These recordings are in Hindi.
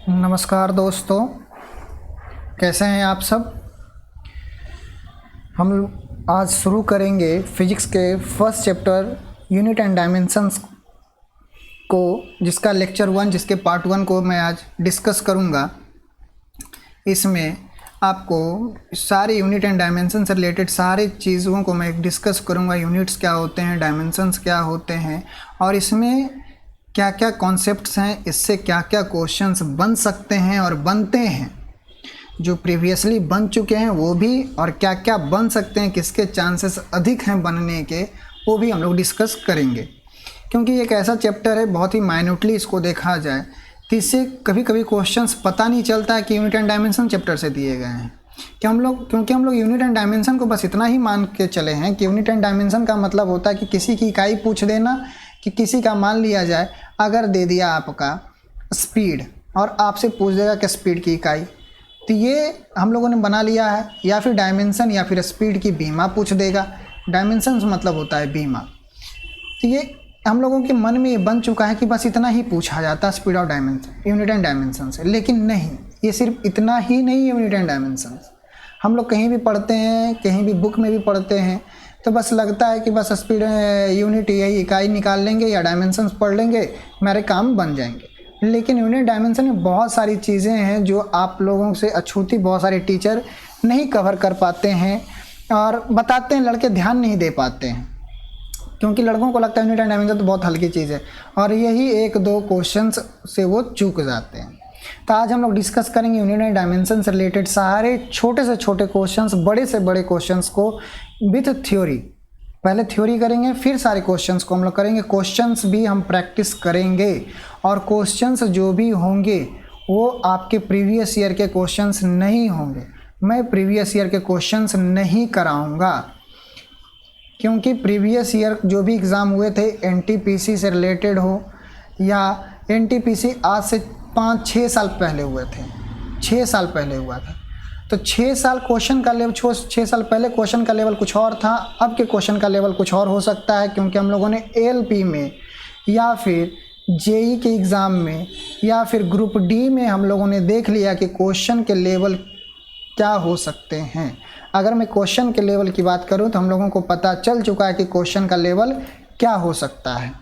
नमस्कार दोस्तों, कैसे हैं आप सब। हम आज शुरू करेंगे फिजिक्स के first chapter unit and dimensions को, जिसका लेक्चर 1 जिसके पार्ट 1 को मैं आज डिस्कस करूंगा। इसमें आपको सारे यूनिट एंड डायमेंशन से रिलेटेड सारी चीज़ों को मैं डिस्कस करूंगा। यूनिट्स क्या होते हैं, डायमेंशंस क्या होते हैं और इसमें क्या क्या कॉन्सेप्ट्स हैं, इससे क्या क्या क्वेश्चंस बन सकते हैं और बनते हैं, जो प्रीवियसली बन चुके हैं वो भी, और क्या क्या बन सकते हैं, किसके चांसेस अधिक हैं बनने के, वो भी हम लोग डिस्कस करेंगे। क्योंकि ये एक ऐसा चैप्टर है, बहुत ही माइन्यूटली इसको देखा जाए तो इससे कभी कभी क्वेश्चंस पता नहीं चलता है कि यूनिट एंड डायमेंशन चैप्टर से दिए गए हैं। क्योंकि हम लोग यूनिट एंड डायमेंशन को बस इतना ही मान के चले हैं कि यूनिट एंड डायमेंशन का मतलब होता है कि किसी की इकाई पूछ देना, कि किसी का मान लिया जाए अगर दे दिया आपका स्पीड और आपसे पूछ देगा कि स्पीड की इकाई, तो ये हम लोगों ने बना लिया है। या फिर डायमेंशन या फिर स्पीड की बीमा पूछ देगा। डायमेंशन मतलब होता है बीमा। तो ये हम लोगों के मन में ये बन चुका है कि बस इतना ही पूछा जाता है स्पीड और डायमेंशन, यूनिट एंड डायमेंशन से। लेकिन नहीं, ये सिर्फ इतना ही नहीं है यूनिट एंड डायमेंशन। हम लोग कहीं भी पढ़ते हैं, कहीं भी बुक में भी पढ़ते हैं, तो बस लगता है कि बस स्पीड यूनिट यही इकाई निकाल लेंगे या डायमेंशंस पढ़ लेंगे, हमारे काम बन जाएंगे। लेकिन यूनिट डायमेंशन में बहुत सारी चीज़ें हैं जो आप लोगों से अछूती बहुत सारे टीचर नहीं कवर कर पाते हैं और बताते हैं, लड़के ध्यान नहीं दे पाते हैं, क्योंकि लड़कों को लगता है यूनिट एंड डायमेंशन तो बहुत हल्की चीज़ है और यही 1-2 क्वेश्चंस से वो चूक जाते हैं। तो आज हम लोग डिस्कस करेंगे यूनिट एंड डायमेंशन से रिलेटेड सारे छोटे से छोटे क्वेश्चंस, बड़े से बड़े क्वेश्चंस को विथ थ्योरी। पहले थ्योरी करेंगे, फिर सारे क्वेश्चंस को हम लोग करेंगे। क्वेश्चंस भी हम प्रैक्टिस करेंगे और क्वेश्चंस जो भी होंगे वो आपके प्रीवियस ईयर के क्वेश्चंस नहीं होंगे। मैं प्रीवियस ईयर के क्वेश्चंस नहीं कराऊंगा, क्योंकि प्रीवियस ईयर जो भी एग्ज़ाम हुए थे एनटीपीसी से रिलेटेड हो या एनटीपीसी आज से 5-6 साल पहले हुए थे, 6 साल पहले हुआ था, तो 6 साल क्वेश्चन का लेवल 6 साल पहले क्वेश्चन का लेवल कुछ और था, अब के क्वेश्चन का लेवल कुछ और हो सकता है। क्योंकि हम लोगों ने एएलपी में या फिर जेई के एग्ज़ाम में या फिर ग्रुप डी में हम लोगों ने देख लिया कि क्वेश्चन के लेवल क्या हो सकते हैं। अगर मैं क्वेश्चन के लेवल की बात करूं तो हम लोगों को पता चल चुका है कि क्वेश्चन का लेवल क्या हो सकता है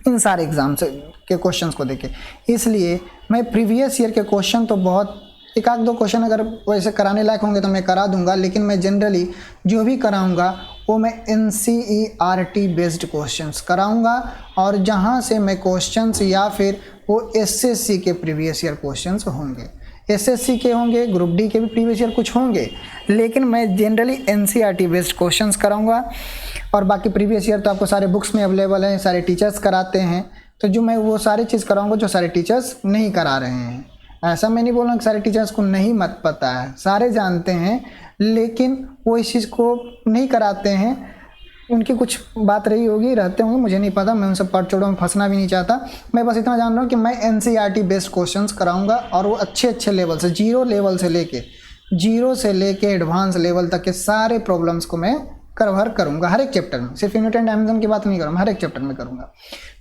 इन सारे एग्ज़ाम से के क्वेश्चंस को देखे। इसलिए मैं प्रीवियस ईयर के क्वेश्चन तो बहुत 1-2 क्वेश्चन अगर वैसे कराने लायक होंगे तो मैं करा दूंगा, लेकिन मैं जनरली जो भी कराऊंगा वो मैं NCERT बेस्ड क्वेश्चंस कराऊंगा, और जहां से मैं क्वेश्चंस या फिर वो SSC के प्रीवियस ईयर क्वेश्चंस होंगे, SSC के होंगे, ग्रुप डी के भी प्रीवियस ईयर कुछ होंगे, लेकिन मैं जनरली NCERT बेस्ड क्वेश्चंस कराऊंगा। और बाकी प्रीवियस ईयर तो आपको सारे बुक्स में अवेलेबल हैं, सारे टीचर्स कराते हैं, तो जो मैं वो सारी चीज़ कराऊंगा जो सारे टीचर्स नहीं करा रहे हैं। ऐसा मैं नहीं बोल रहा कि सारे टीचर्स को नहीं मत पता है, सारे जानते हैं, लेकिन वो इस चीज़ को नहीं कराते हैं। उनकी कुछ बात रही होगी, रहते होंगे, मुझे नहीं पता, मैं उन सब पढ़-चढ़ों में फंसना भी नहीं चाहता। मैं बस इतना जान रहा हूँ कि मैं NCERT बेस्ड क्वेश्चंस कराऊंगा और वो अच्छे लेवल से, जीरो से लेके एडवांस लेवल तक के सारे प्रॉब्लम्स को मैं कवर करूँगा हर एक चैप्टर में। सिर्फ यूनिट एंड डायमेंशन की बात नहीं करूँगा, हर एक चैप्टर में करूँगा।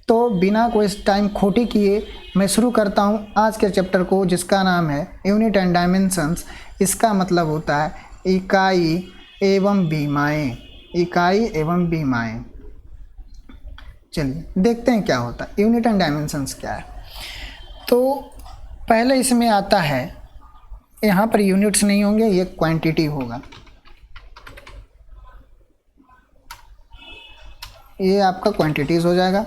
तो बिना कोई टाइम खोटी किए मैं शुरू करता हूँ आज के चैप्टर को, जिसका नाम है यूनिट एंड डायमेंशंस। इसका मतलब होता है इकाई एवं बीमाएँ, इकाई एवं बीमाएँ। चलिए देखते हैं क्या होता है, यूनिट एंड डायमेंशंस क्या है। तो पहले इसमें आता है, यहाँ पर यूनिट्स नहीं होंगे, ये क्वांटिटी होगा। ये आपका क्वांटिटीज़ हो जाएगा।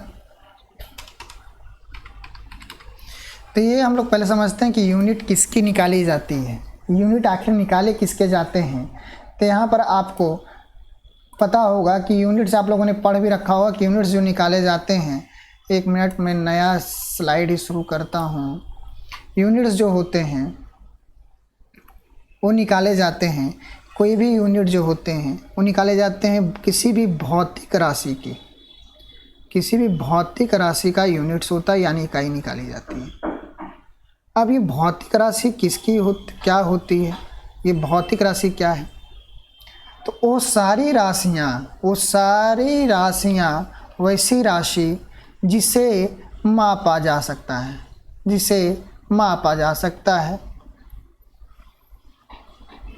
तो ये हम लोग पहले समझते हैं कि यूनिट किसकी निकाली जाती है, यूनिट आखिर निकाले किसके जाते हैं। तो यहाँ पर आपको पता होगा कि यूनिट्स आप लोगों ने पढ़ भी रखा होगा कि यूनिट्स जो निकाले जाते हैं। 1 मिनट में नया स्लाइड ही शुरू करता हूँ। यूनिट्स जो होते हैं वो निकाले जाते हैं, कोई भी यूनिट जो होते हैं वो निकाले जाते हैं किसी भी भौतिक राशि की, किसी भी भौतिक राशि का यूनिट्स होता है, यानी इकाई निकाली जाती है। अब ये भौतिक राशि किसकी क्या होती है, ये भौतिक राशि क्या है? तो वो सारी राशियाँ वैसी राशि जिसे मापा जा सकता है, जिसे मापा जा सकता है।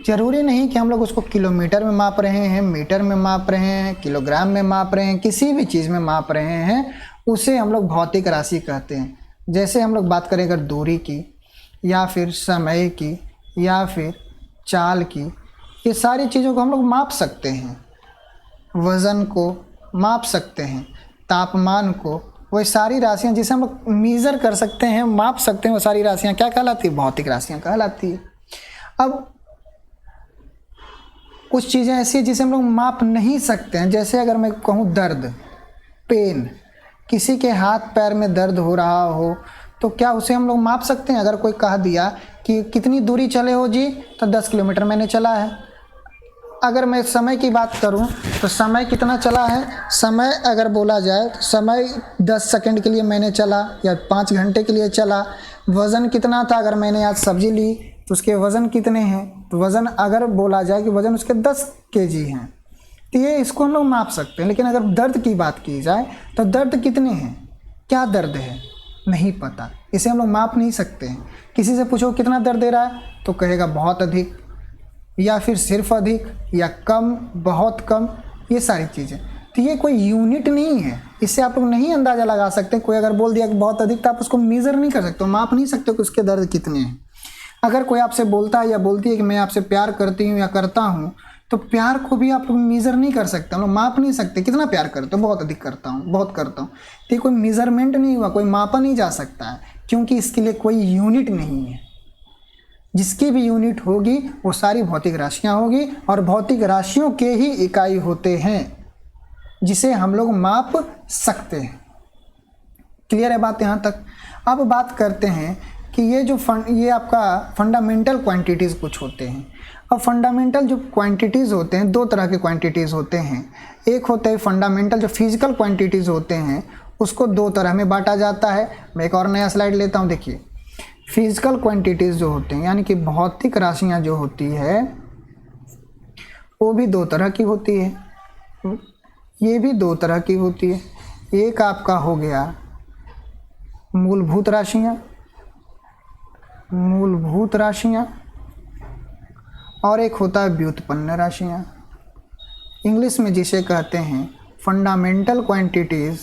ज़रूरी नहीं कि हम लोग उसको किलोमीटर में माप रहे हैं, मीटर में माप रहे हैं, किलोग्राम में माप रहे हैं, किसी भी चीज़ में माप रहे हैं उसे हम लोग भौतिक राशि कहते हैं। जैसे हम लोग बात करें अगर दूरी की या फिर समय की या फिर चाल की, ये सारी चीज़ों को हम लोग माप सकते हैं। वज़न को माप सकते हैं, तापमान को, वो सारी राशियाँ जिसे हम लोग मीज़र कर सकते हैं, माप सकते हैं, वो सारी राशियाँ क्या कहलाती है? भौतिक राशियाँ कहलाती है। अब कुछ चीज़ें ऐसी हैं जिसे हम लोग माप नहीं सकते हैं। जैसे अगर मैं कहूँ दर्द, पेन, किसी के हाथ पैर में दर्द हो रहा हो तो क्या उसे हम लोग माप सकते हैं? अगर कोई कह दिया कि कितनी दूरी चले हो जी, तो 10 किलोमीटर मैंने चला है। अगर मैं समय की बात करूं तो समय कितना चला है? समय अगर बोला जाए तो समय 10 सेकंड के लिए मैंने चला या 5 घंटे के लिए चला। वज़न कितना था? अगर मैंने आज सब्ज़ी ली तो उसके वज़न कितने हैं? तो वज़न अगर बोला जाए कि वज़न उसके 10 केजी हैं, तो ये इसको हम लोग माप सकते हैं। लेकिन अगर दर्द की बात की जाए तो दर्द कितने हैं, क्या दर्द है, नहीं पता, इसे हम लोग माप नहीं सकते हैं। किसी से पूछो कितना दर्द दे रहा है तो कहेगा बहुत अधिक, या फिर सिर्फ अधिक, या कम, बहुत कम, ये सारी चीज़ें। तो ये कोई यूनिट नहीं है, इससे आप लोग नहीं अंदाज़ा लगा सकते। कोई अगर बोल दिया कि बहुत अधिक, तो आप उसको मेज़र नहीं कर सकते, माप नहीं सकते कि उसके दर्द कितने हैं। अगर कोई आपसे बोलता है या बोलती है कि मैं आपसे प्यार करती हूँ या करता हूँ, तो प्यार को भी आप लोग मेज़र नहीं कर सकते, हम लोग माप नहीं सकते। कितना प्यार करते हो? बहुत अधिक करता हूँ, बहुत करता हूँ। तो ये कोई मेज़रमेंट नहीं हुआ, कोई मापा नहीं जा सकता है, क्योंकि इसके लिए कोई यूनिट नहीं है। जिसकी भी यूनिट होगी वो सारी भौतिक राशियाँ होगी, और भौतिक राशियों के ही इकाई होते हैं जिसे हम लोग माप सकते हैं। क्लियर है बात यहाँ तक? अब बात करते हैं कि ये आपका फंडामेंटल क्वांटिटीज़ कुछ होते हैं। अब फंडामेंटल जो क्वांटिटीज़ होते हैं, 2 तरह के क्वांटिटीज़ होते हैं। एक होते हैं फंडामेंटल जो फिजिकल क्वांटिटीज़ होते हैं, उसको 2 तरह में बांटा जाता है। मैं एक और नया स्लाइड लेता हूँ। देखिए, फिजिकल क्वांटिटीज़ जो होते हैं यानी कि भौतिक राशियाँ जो होती है वो भी 2 तरह की होती है, ये भी 2 तरह की होती है। एक आपका हो गया मूलभूत राशियाँ, और एक होता है व्युत्पन्न राशियाँ, इंग्लिश में जिसे कहते हैं फंडामेंटल क्वांटिटीज़,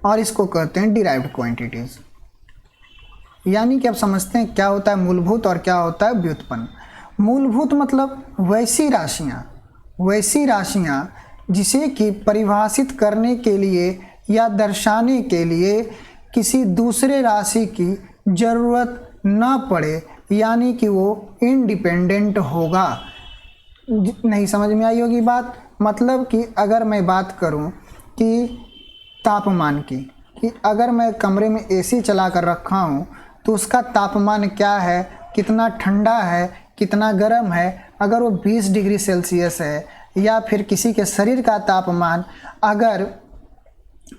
और इसको कहते हैं डिराइव्ड क्वांटिटीज़। यानी कि आप समझते हैं क्या होता है मूलभूत और क्या होता है व्युत्पन्न। मूलभूत मतलब वैसी राशियाँ जिसे कि परिभाषित करने के लिए या दर्शाने के लिए किसी दूसरे राशि की ज़रूरत न पड़े, यानी कि वो इंडिपेंडेंट होगा। नहीं समझ में आई होगी बात? मतलब कि अगर मैं बात करूं कि तापमान की, कि अगर मैं कमरे में एसी चला कर रखा हूं तो उसका तापमान क्या है, कितना ठंडा है, कितना गर्म है। अगर वो 20 डिग्री सेल्सियस है, या फिर किसी के शरीर का तापमान अगर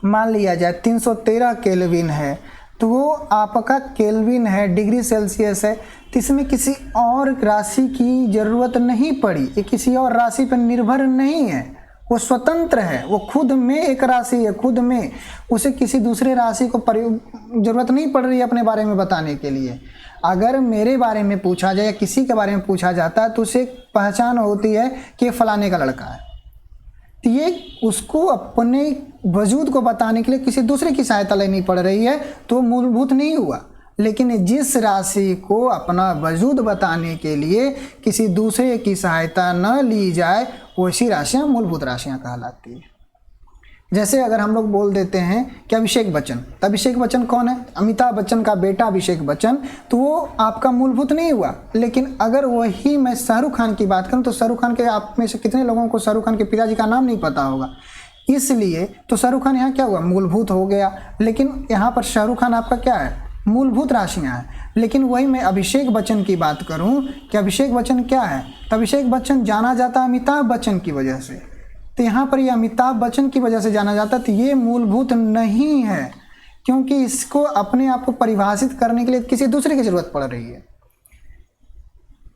मान लिया जाए 313 केल्विन है, तो वो आपका केल्विन है, डिग्री सेल्सियस है। तो इसमें किसी और राशि की ज़रूरत नहीं पड़ी, ये किसी और राशि पर निर्भर नहीं है, वो स्वतंत्र है, वो खुद में एक राशि है, खुद में। उसे किसी दूसरे राशि को ज़रूरत नहीं पड़ रही है अपने बारे में बताने के लिए। अगर मेरे बारे में पूछा जाए या किसी के बारे में पूछा जाता है तो उसे पहचान होती है कि ये फलाने का लड़का है। तो ये उसको अपने वजूद को बताने के लिए किसी दूसरे की सहायता लेनी पड़ रही है, तो मूलभूत नहीं हुआ। लेकिन जिस राशि को अपना वजूद बताने के लिए किसी दूसरे की सहायता न ली जाए, वैसी राशियाँ मूलभूत राशियाँ कहलाती है। जैसे अगर हम लोग बोल देते हैं कि अभिषेक बच्चन, तो अभिषेक बच्चन कौन है? अमिताभ बच्चन का बेटा अभिषेक बच्चन, तो वो आपका मूलभूत नहीं हुआ। लेकिन अगर वही मैं शाहरुख खान की बात करूं तो शाहरुख खान के आप में से कितने लोगों को शाहरुख खान के पिताजी का नाम नहीं पता होगा? इसलिए तो शाहरुख खान यहाँ क्या हुआ? मूलभूत हो गया। लेकिन यहाँ पर शाहरुख खान आपका क्या है? मूलभूत राशियाँ हैं। लेकिन वही मैं अभिषेक बच्चन की बात करूँ कि अभिषेक बच्चन क्या है, तो अभिषेक बच्चन जाना जाता है अमिताभ बच्चन की वजह से। तो यहाँ पर ये अमिताभ बच्चन की वजह से जाना जाता है, तो ये मूलभूत नहीं है, क्योंकि इसको अपने आप को परिभाषित करने के लिए किसी दूसरे की ज़रूरत पड़ रही है।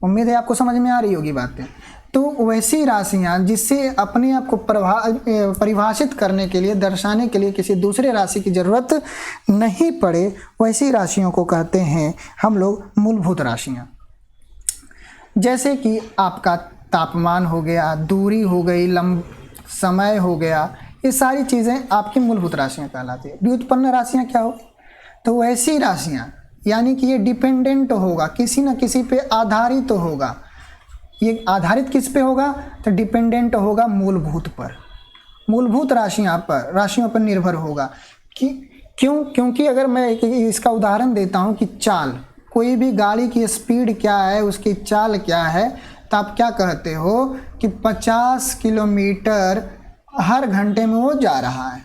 उम्मीद है आपको समझ में आ रही होगी बातें। तो वैसी राशियाँ जिससे अपने आप को परिभाषित करने के लिए, दर्शाने के लिए किसी दूसरे राशि की ज़रूरत नहीं पड़े, वैसी राशियों को कहते हैं हम लोग मूलभूत राशियाँ। जैसे कि आपका तापमान हो गया, दूरी हो गई, समय हो गया, ये सारी चीज़ें आपकी मूलभूत राशियाँ कहलाती है। व्युत्पन्न राशियाँ क्या होगी? तो वैसी राशियाँ, यानी कि ये डिपेंडेंट होगा, किसी न किसी पे आधारित तो होगा। ये आधारित किस पे होगा? तो डिपेंडेंट होगा मूलभूत पर, मूलभूत राशियों पर निर्भर होगा। क्योंकि अगर मैं इसका उदाहरण देता हूँ कि चाल, कोई भी गाड़ी की स्पीड क्या है, उसकी चाल क्या है, तो आप क्या कहते हो कि 50 किलोमीटर हर घंटे में वो जा रहा है,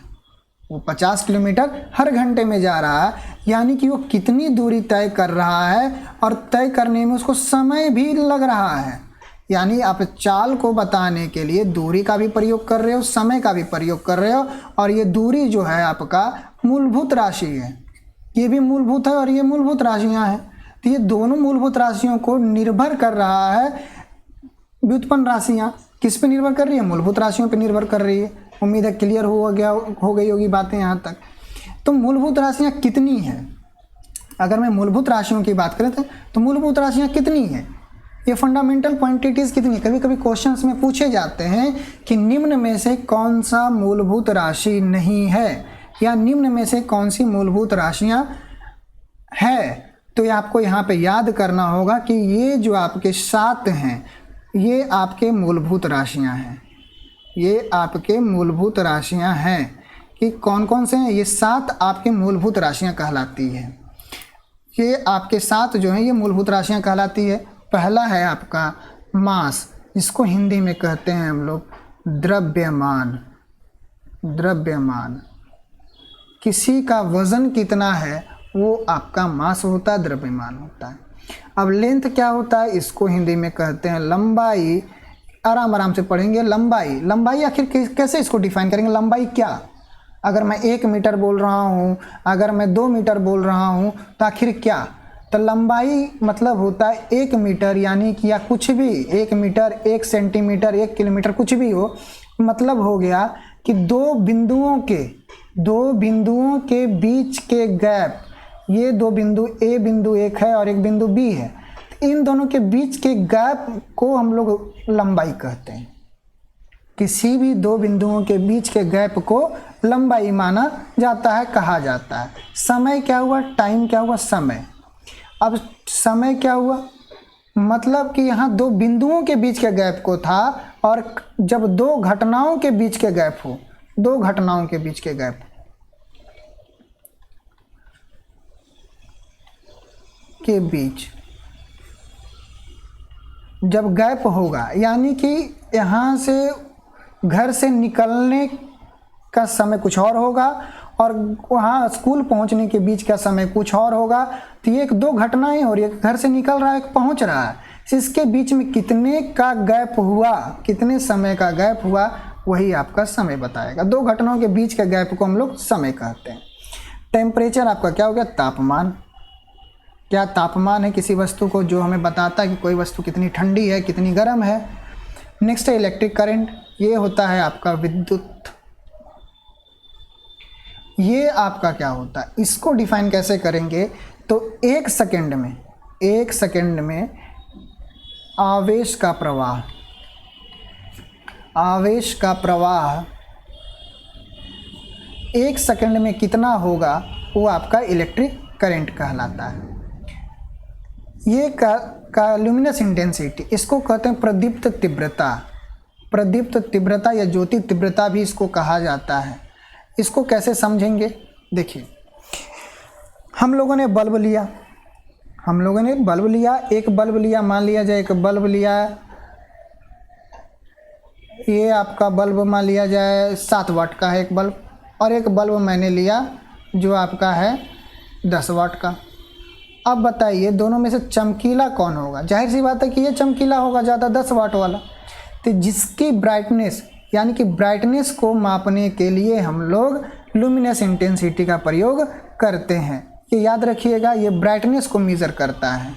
वो 50 किलोमीटर हर घंटे में जा रहा है, यानी कि वो कितनी दूरी तय कर रहा है और तय करने में उसको समय भी लग रहा है। यानी आप चाल को बताने के लिए दूरी का भी प्रयोग कर रहे हो, समय का भी प्रयोग कर रहे हो, और ये दूरी जो है आपका मूलभूत राशि है, ये भी मूलभूत है और ये मूलभूत राशियाँ हैं। तो ये दोनों मूलभूत राशियों को निर्भर कर रहा है। व्युत्पन्न राशियाँ किस पे निर्भर कर रही है? मूलभूत राशियों पे निर्भर कर रही है। उम्मीद है क्लियर हो गई होगी बातें यहाँ तक। तो मूलभूत राशियाँ कितनी हैं? अगर मैं मूलभूत राशियों की बात करें तो मूलभूत राशियाँ कितनी हैं, ये फंडामेंटल क्वांटिटीज़ कितनी? कभी कभी क्वेश्चंस में पूछे जाते हैं कि निम्न में से कौन सा मूलभूत राशि नहीं है, या निम्न में से कौन सी मूलभूत राशियाँ है। तो ये आपको यहाँ पे याद करना होगा कि ये जो आपके 7 हैं, ये आपके मूलभूत राशियाँ हैं। ये आपके मूलभूत राशियाँ हैं कि कौन कौन से हैं? ये 7 आपके मूलभूत राशियाँ कहलाती है। ये आपके 7 जो हैं ये मूलभूत राशियाँ कहलाती है। पहला है आपका मास, जिसको हिंदी में कहते हैं हम लोग द्रव्यमान। द्रव्यमान, किसी का वज़न कितना है वो आपका मास होता है, द्रव्यमान होता है। अब लेंथ क्या होता है? इसको हिंदी में कहते हैं लंबाई। आराम से पढ़ेंगे। लंबाई आखिर कैसे इसको डिफाइन करेंगे? लंबाई क्या? अगर मैं 1 मीटर बोल रहा हूँ, अगर मैं 2 मीटर बोल रहा हूँ, तो आखिर क्या? तो लंबाई मतलब होता है 1 मीटर, यानी कि या कुछ भी 1 मीटर, 1 सेंटीमीटर, 1 किलोमीटर, कुछ भी हो, मतलब हो गया कि दो बिंदुओं के बीच के गैप, ये 2 बिंदु, ए बिंदु 1 है और एक बिंदु बी है, तो इन दोनों के बीच के गैप को हम लोग लंबाई कहते हैं। किसी भी 2 बिंदुओं के बीच के गैप को लंबाई माना जाता है, कहा जाता है। समय क्या हुआ? टाइम क्या हुआ? समय। अब समय क्या हुआ? मतलब कि यहाँ 2 बिंदुओं के बीच के गैप को था, और जब 2 घटनाओं के बीच के गैप हो, 2 घटनाओं के बीच के गैप के बीच जब गैप होगा, यानी कि यहाँ से घर से निकलने का समय कुछ और होगा और वहाँ स्कूल पहुँचने के बीच का समय कुछ और होगा। तो ये 2 घटनाएं हो रही है, घर से निकल रहा है, एक पहुँच रहा है, इसके बीच में कितने का गैप हुआ, कितने समय का गैप हुआ, वही आपका समय बताएगा। 2 घटनाओं के बीच के गैप को हम लोग समय कहते हैं। टेम्परेचर आपका क्या हो गया? तापमान। क्या तापमान है किसी वस्तु को, जो हमें बताता है कि कोई वस्तु कितनी ठंडी है, कितनी गर्म है। नेक्स्ट है इलेक्ट्रिक करंट, ये होता है आपका विद्युत। ये आपका क्या होता है, इसको डिफाइन कैसे करेंगे? तो 1 सेकंड में आवेश का प्रवाह 1 सेकंड में कितना होगा, वो आपका इलेक्ट्रिक करंट कहलाता है। ये का ल्यूमिनस इंटेंसिटी, इसको कहते हैं प्रदीप्त तीव्रता या ज्योति तीव्रता भी इसको कहा जाता है। इसको कैसे समझेंगे? देखिए, हम लोगों ने बल्ब लिया, एक बल्ब लिया, मान लिया जाए एक बल्ब लिया, ये आपका बल्ब मान लिया जाए 7 वाट का है एक बल्ब, और एक बल्ब मैंने लिया जो आपका है 10 वाट का। अब बताइए दोनों में से चमकीला कौन होगा? जाहिर सी बात है कि ये चमकीला होगा ज़्यादा, 10 वाट वाला। तो जिसकी ब्राइटनेस, यानी कि ब्राइटनेस को मापने के लिए हम लोग लुमिनस इंटेंसिटी का प्रयोग करते हैं। ये याद रखिएगा, ये ब्राइटनेस को मेज़र करता है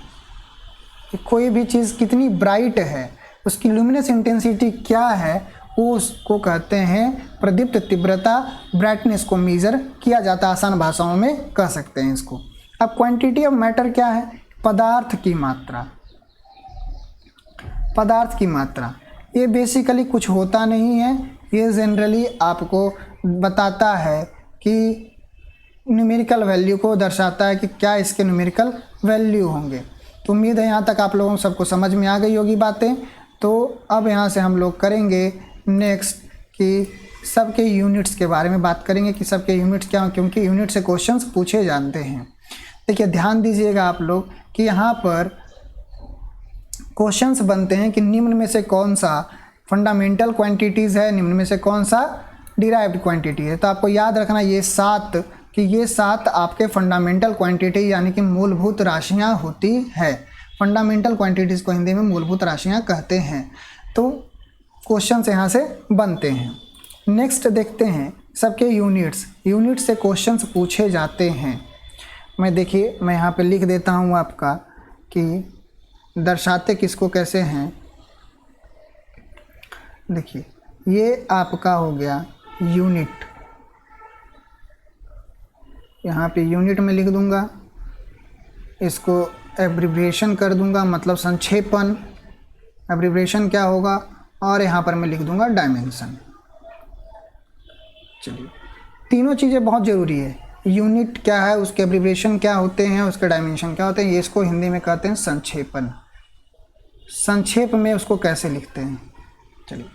कि कोई भी चीज़ कितनी ब्राइट है, उसकी लुमिनस इंटेंसिटी क्या है, वो उसको कहते हैं प्रदीप्त तीव्रता, ब्राइटनेस को मेजर किया जाता है, आसान भाषाओं में कह सकते हैं इसको। अब क्वांटिटी ऑफ मैटर क्या है, पदार्थ की मात्रा। पदार्थ की मात्रा ये बेसिकली कुछ होता नहीं है, ये जनरली आपको बताता है कि न्यूमेरिकल वैल्यू को दर्शाता है कि क्या इसके न्यूमेरिकल वैल्यू होंगे। तो उम्मीद है यहाँ तक आप लोगों को सबको समझ में आ गई होगी बातें। तो अब यहाँ से हम लोग करेंगे नेक्स्ट कि सबके यूनिट्स के बारे में बात करेंगे कि सबके यूनिट्स क्या हों, क्योंकि यूनिट से क्वेश्चंस पूछे जाते हैं। देखिए ध्यान दीजिएगा आप लोग कि यहाँ पर क्वेश्चंस बनते हैं कि निम्न में से कौन सा फंडामेंटल क्वांटिटीज़ है, निम्न में से कौन सा डिराइव्ड क्वांटिटी है। तो आपको याद रखना ये 7 आपके फंडामेंटल क्वांटिटी यानी कि मूलभूत राशियाँ होती है। फंडामेंटल क्वांटिटीज़ को हिंदी में मूलभूत राशियाँ कहते हैं। तो क्वेश्चंस यहाँ से बनते हैं। नेक्स्ट देखते हैं सबके यूनिट्स। यूनिट से क्वेश्चंस पूछे जाते हैं। देखिए मैं यहाँ पे लिख देता हूँ आपका कि दर्शाते किसको कैसे हैं। देखिए ये आपका हो गया यूनिट, यहाँ पे यूनिट में लिख दूंगा, इसको एब्रिविएशन कर दूंगा, मतलब संक्षेपण। एब्रिविएशन क्या होगा, और यहाँ पर मैं लिख दूंगा डायमेंशन। चलिए तीनों चीज़ें बहुत ज़रूरी है। यूनिट क्या है, उसके एब्रिविएशन क्या होते हैं, उसके डायमेंशन क्या होते हैं, ये इसको हिंदी में कहते हैं संक्षेपण। संक्षेप में उसको कैसे लिखते हैं, चलिए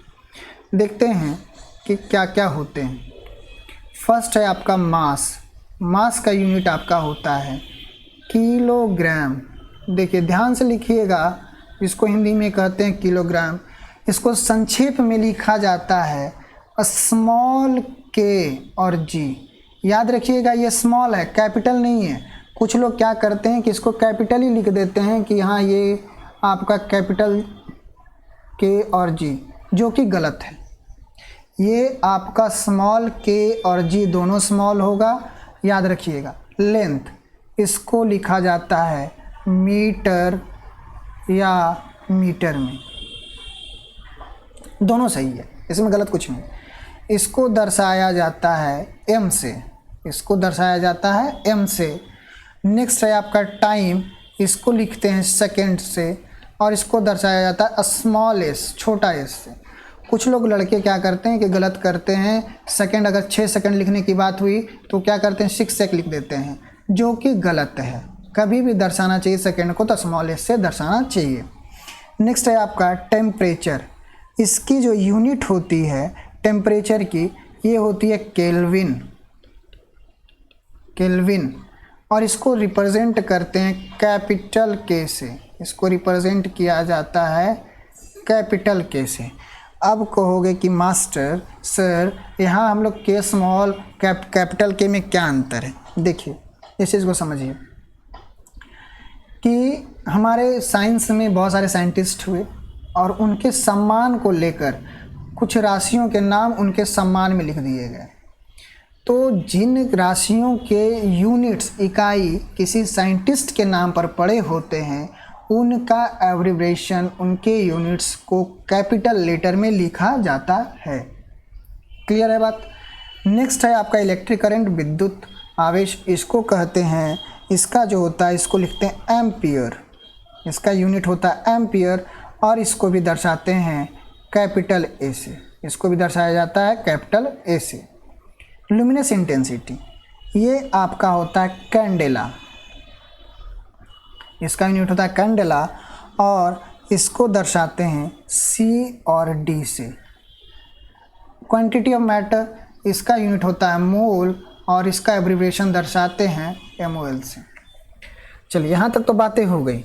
देखते हैं कि क्या क्या होते हैं। फर्स्ट है आपका मास। मास का यूनिट आपका होता है किलोग्राम। देखिए ध्यान से लिखिएगा, इसको हिंदी में कहते हैं किलोग्राम। इसको संक्षेप में लिखा जाता है स्मॉल के और जी। याद रखिएगा ये स्मॉल है, कैपिटल नहीं है। कुछ लोग क्या करते हैं कि इसको कैपिटल ही लिख देते हैं कि हाँ ये आपका कैपिटल के और जी, जो कि गलत है। ये आपका स्मॉल के और जी दोनों स्मॉल होगा। याद रखिएगा लेंथ, इसको लिखा जाता है मीटर या मीटर में, दोनों सही है, इसमें गलत कुछ नहीं। इसको दर्शाया जाता है एम से, इसको दर्शाया जाता है एम से। नेक्स्ट है आपका टाइम, इसको लिखते हैं सेकंड से, और इसको दर्शाया जाता है स्मॉल एस, छोटा एस से। कुछ लोग लड़के क्या करते हैं कि गलत करते हैं, सेकंड अगर 6 सेकंड लिखने की बात हुई तो क्या करते हैं 6 सेक लिख देते हैं, जो कि गलत है। कभी भी दर्शाना चाहिए सेकंड को तो स्मॉल एस से दर्शाना चाहिए। नेक्स्ट है आपका टेम्परेचर। इसकी जो यूनिट होती है टेम्परेचर की, ये होती है केल्विन। केल्विन, और इसको रिप्रेजेंट करते हैं कैपिटल के से। इसको रिप्रेजेंट किया जाता है कैपिटल के से। अब कहोगे कि मास्टर सर यहाँ हम लोग के स्मॉल कैपिटल के में क्या अंतर है। देखिए इस चीज़ को समझिए कि हमारे साइंस में बहुत सारे साइंटिस्ट हुए और उनके सम्मान को लेकर कुछ राशियों के नाम उनके सम्मान में लिख दिए गए। तो जिन राशियों के यूनिट्स, इकाई किसी साइंटिस्ट के नाम पर पड़े होते हैं, उनका एब्रिविएशन, उनके यूनिट्स को कैपिटल लेटर में लिखा जाता है। क्लियर है बात। नेक्स्ट है आपका इलेक्ट्रिक करंट, विद्युत आवेश, इसको कहते हैं, इसका जो होता है इसको लिखते हैं एम्पियर। इसका यूनिट होता है एम्पियर, और इसको भी दर्शाते हैं कैपिटल ए से। इसको भी दर्शाया जाता है कैपिटल ए से। लुमिनस इंटेंसिटी, ये आपका होता है कैंडेला। इसका यूनिट होता है कैंडेला, और इसको दर्शाते हैं सी और डी से। क्वांटिटी ऑफ मैटर, इसका यूनिट होता है मोल, और इसका एब्रिविएशन दर्शाते हैं MOL से। चलिए यहाँ तक तो बातें हो गई।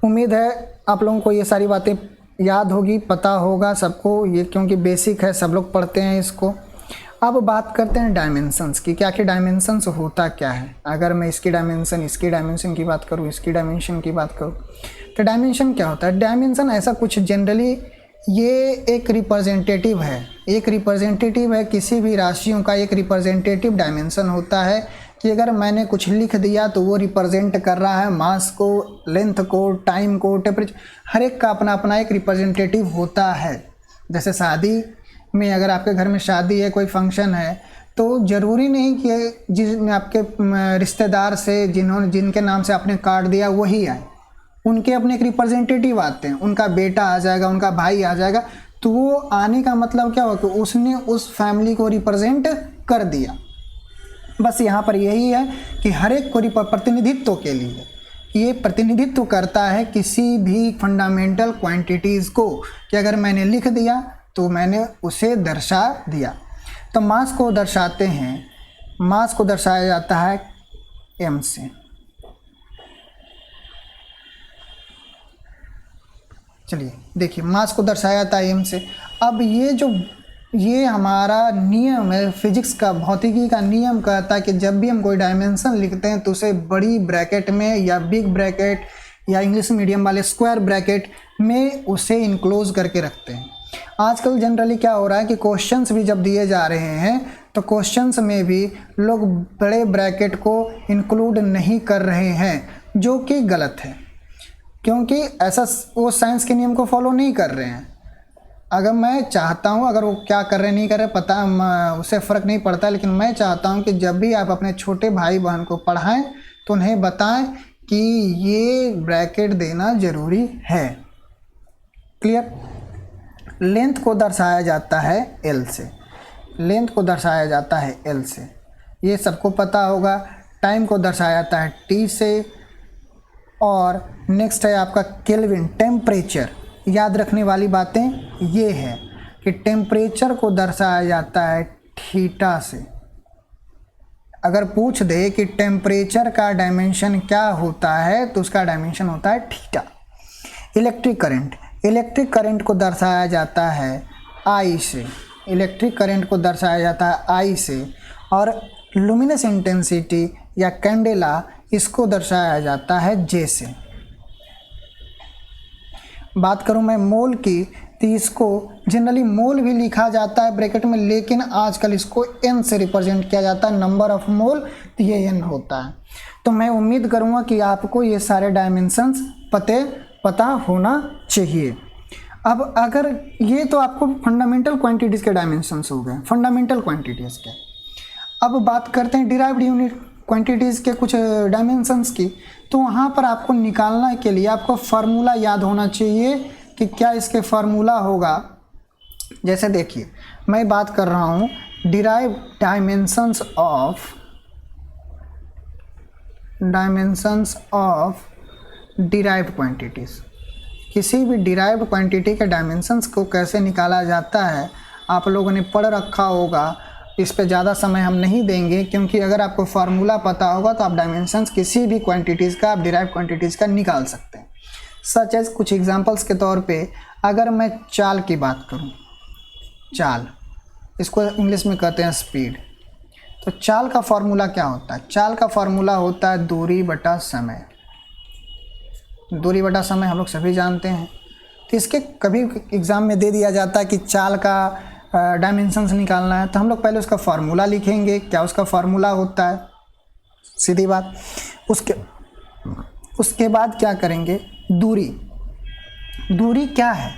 उम्मीद है आप लोगों को ये सारी बातें याद होगी, पता होगा सबको ये, क्योंकि बेसिक है, सब लोग पढ़ते हैं इसको। अब बात करते हैं डायमेंशंस की, क्या क्या डायमेंशंस होता क्या है। अगर मैं इसकी डायमेंशन की बात करूँ, इसकी डायमेंशन की बात करूँ, तो डायमेंशन क्या होता है। डायमेंशन ऐसा कुछ जनरली ये एक रिप्रेजेंटेटिव है, एक रिप्रेजेंटेटिव है, किसी भी राशियों का एक रिप्रेजेंटेटिव डायमेंशन होता है कि अगर मैंने कुछ लिख दिया तो वो रिप्रेजेंट कर रहा है मास को, लेंथ को, टाइम को, टेम्परेचर, हर एक का अपना अपना एक रिप्रेजेंटेटिव होता है। जैसे शादी में, अगर आपके घर में शादी है, कोई फंक्शन है, तो ज़रूरी नहीं कि जिसमें आपके रिश्तेदार से जिनके नाम से आपने कार्ड दिया वही आए, उनके अपने एक रिप्रेजेंटेटिव आते हैं, उनका बेटा आ जाएगा, उनका भाई आ जाएगा, तो वो आने का मतलब क्या हुआ कि उसने उस फैमिली को रिप्रेजेंट कर दिया। बस यहाँ पर यही है कि हर एक को प्रतिनिधित्व के लिए ये प्रतिनिधित्व करता है किसी भी फंडामेंटल क्वांटिटीज़ को, कि अगर मैंने लिख दिया तो मैंने उसे दर्शा दिया। तो मास को दर्शाते हैं, मास को दर्शाया जाता है m से। चलिए देखिए, मास को दर्शाया जाता है m से। अब ये हमारा नियम है फिजिक्स का, भौतिकी का नियम कहता है कि जब भी हम कोई डायमेंशन लिखते हैं तो उसे बड़ी ब्रैकेट में या बिग ब्रैकेट या इंग्लिश मीडियम वाले स्क्वायर ब्रैकेट में उसे इनक्लोज करके रखते हैं। आजकल जनरली क्या हो रहा है कि क्वेश्चंस भी जब दिए जा रहे हैं तो क्वेश्चंस में भी लोग बड़े ब्रैकेट को इंक्लूड नहीं कर रहे हैं, जो कि गलत है, क्योंकि ऐसा वो साइंस के नियम को फॉलो नहीं कर रहे हैं। अगर मैं चाहता हूँ, अगर वो क्या कर रहे नहीं कर रहे पता, उससे फ़र्क नहीं पड़ता, लेकिन मैं चाहता हूँ कि जब भी आप अपने छोटे भाई बहन को पढ़ाएं तो उन्हें बताएं कि ये ब्रैकेट देना ज़रूरी है। क्लियर? लेंथ को दर्शाया जाता है एल से, लेंथ को दर्शाया जाता है एल से, ये सबको पता होगा। टाइम को दर्शाया जाता है टी से। और नेक्स्ट है आपका केल्विन, टेम्परेचर। याद रखने वाली बातें ये है कि टेम्परेचर को दर्शाया जाता है थीटा से। अगर पूछ दे कि टेम्परेचर का डायमेंशन क्या होता है तो उसका डायमेंशन होता है theta. Electric current, electric current को दर्शाया जाता है आई से, इलेक्ट्रिक करंट को दर्शाया जाता है आई से। और लुमिनस इंटेंसिटी या कैंडेला, इसको दर्शाया जाता है जे से। बात करूं मैं मोल की, तो इसको जनरली मोल भी लिखा जाता है ब्रैकेट में, लेकिन आजकल इसको एन से रिप्रेजेंट किया जाता है, नंबर ऑफ मोल, तो ये एन होता है। तो मैं उम्मीद करूंगा कि आपको ये सारे डायमेंशंस पता होना चाहिए। अब अगर ये तो आपको फंडामेंटल क्वांटिटीज़ के डायमेंशंस हो गए, फंडामेंटल क्वांटिटीज़ के। अब बात करते हैं डिराइव्ड यूनिट क्वांटिटीज़ के कुछ डायमेंशंस की। तो वहाँ पर आपको निकालने के लिए आपको फार्मूला याद होना चाहिए कि क्या इसके फार्मूला होगा। जैसे देखिए, मैं बात कर रहा हूँ derived dimensions of derived quantities. किसी भी डिराइव्ड क्वांटिटी के डायमेंशंस को कैसे निकाला जाता है आप लोगों ने पढ़ रखा होगा। इस पे ज़्यादा समय हम नहीं देंगे, क्योंकि अगर आपको फार्मूला पता होगा तो आप डायमेंशंस किसी भी क्वांटिटीज़ का, आप डिराइव्ड क्वांटिटीज़ का निकाल सकते हैं। सच एज कुछ एग्जांपल्स के तौर पे अगर मैं चाल की बात करूं, चाल, इसको इंग्लिश में कहते हैं स्पीड। तो चाल का फार्मूला क्या होता है? चाल का फार्मूला होता है दूरी बटा समय। दूरी बटा समय हम लोग सभी जानते हैं। तो इसके कभी एग्ज़ाम में दे दिया जाता है कि चाल का डायमेंशंस निकालना है, तो हम लोग पहले उसका फार्मूला लिखेंगे, क्या उसका फार्मूला होता है, सीधी बात। उसके बाद क्या करेंगे, दूरी। दूरी क्या है?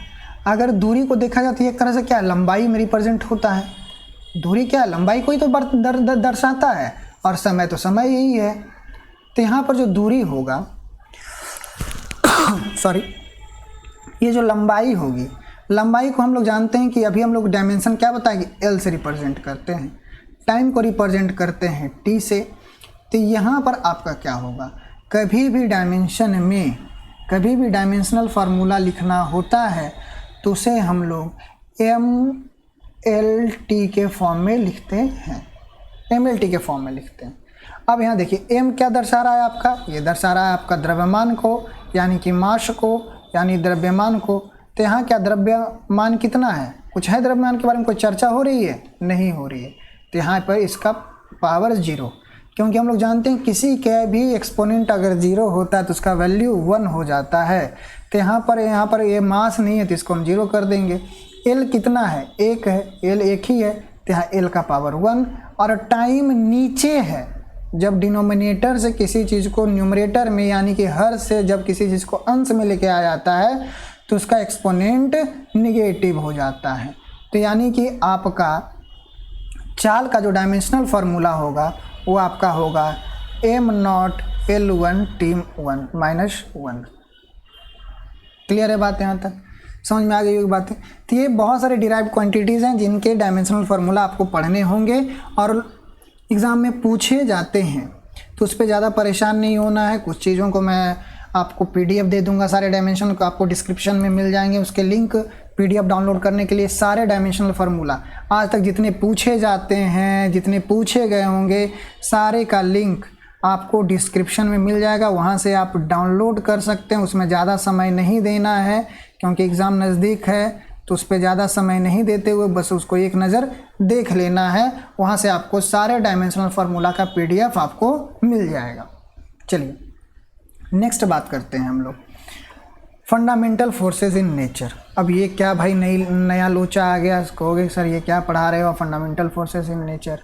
अगर दूरी को देखा जाए तो एक तरह से क्या है, लंबाई में रिप्रेजेंट होता है। दूरी क्या है, लंबाई को ही तो दर्शाता है, और समय तो समय यही है। तो यहाँ पर जो दूरी होगा सॉरी, ये जो लंबाई होगी, लंबाई को हम लोग जानते हैं कि अभी हम लोग डायमेंशन क्या बताएंगे, एल से रिप्रेजेंट करते हैं। टाइम को रिप्रेजेंट करते हैं टी से। तो यहाँ पर आपका क्या होगा, कभी भी डायमेंशन में, कभी भी डायमेंशनल फार्मूला लिखना होता है तो उसे हम लोग MLT के फॉर्म में लिखते हैं, MLT के फॉर्म में लिखते हैं। अब यहाँ देखिए, M क्या दर्शा रहा है आपका, ये दर्शा रहा है आपका द्रव्यमान को, यानी कि मास को, यानी द्रव्यमान को। तो यहाँ क्या द्रव्यमान कितना है, कुछ है द्रव्यमान के बारे में कोई चर्चा हो रही है, नहीं हो रही है। तो यहाँ पर इसका पावर 0, क्योंकि हम लोग जानते हैं किसी के भी एक्सपोनेंट अगर 0 होता है तो उसका वैल्यू 1 हो जाता है। तो यहाँ पर ये मास नहीं है तो इसको हम 0 कर देंगे। L कितना है, 1 है, L एक ही है, तो यहाँ L का पावर 1। और टाइम नीचे है, जब डिनोमिनेटर से किसी चीज़ को न्यूमरेटर में यानी कि हर से जब किसी चीज़ को अंश में लेके आ जाता है तो उसका एक्सपोनेंट निगेटिव हो जाता है। तो यानी कि आपका चाल का जो डायमेंशनल फार्मूला होगा वो आपका होगा m0 L1 T1 -1। क्लियर है बात यहाँ तक? समझ में आ गई होगी बातें? तो ये बहुत सारे डिराइव्ड क्वांटिटीज़ हैं जिनके डायमेंशनल फार्मूला आपको पढ़ने होंगे और एग्ज़ाम में पूछे जाते हैं, तो उस पर ज़्यादा परेशान नहीं होना है। कुछ चीज़ों को मैं आपको PDF दे दूंगा, सारे डायमेंशन को आपको डिस्क्रिप्शन में मिल जाएंगे, उसके लिंक PDF डाउनलोड करने के लिए। सारे डायमेंशनल फार्मूला आज तक जितने पूछे जाते हैं, जितने पूछे गए होंगे, सारे का लिंक आपको डिस्क्रिप्शन में मिल जाएगा, वहाँ से आप डाउनलोड कर सकते हैं। उसमें ज़्यादा समय नहीं देना है क्योंकि एग्ज़ाम नज़दीक है, तो उस पर ज़्यादा समय नहीं देते हुए बस उसको एक नज़र देख लेना है। वहाँ से आपको सारे डायमेंशनल फार्मूला का PDF आपको मिल जाएगा। चलिए नेक्स्ट बात करते हैं हम लोग, फंडामेंटल फोर्सेस इन नेचर। अब ये क्या भाई नया लोचा आ गया, कहोगे सर ये क्या पढ़ा रहे हो फंडामेंटल फोर्सेस इन नेचर।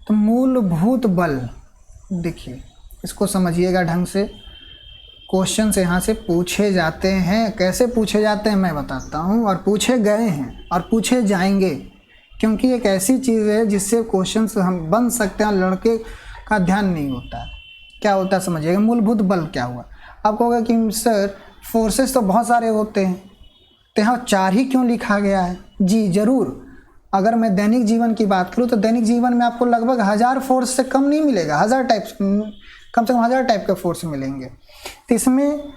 तो मूलभूत बल, देखिए इसको समझिएगा ढंग से। क्वेश्चन से यहाँ से पूछे जाते हैं, कैसे पूछे जाते हैं मैं बताता हूँ, और पूछे गए हैं और पूछे जाएंगे, क्योंकि एक ऐसी चीज़ है जिससे क्वेश्चन हम बन सकते हैं, लड़के का ध्यान नहीं होता है। क्या होता है समझिएगा। मूलभूत बल क्या हुआ? आप कहोगे कि सर फोर्सेस तो बहुत सारे होते हैं, तो यहाँ 4 ही क्यों लिखा गया है? जी ज़रूर। अगर मैं दैनिक जीवन की बात करूँ तो दैनिक जीवन में आपको लगभग 1000 फोर्स से कम नहीं मिलेगा, 1000 टाइप्स, कम से कम 1000 टाइप के फोर्स मिलेंगे। तो इसमें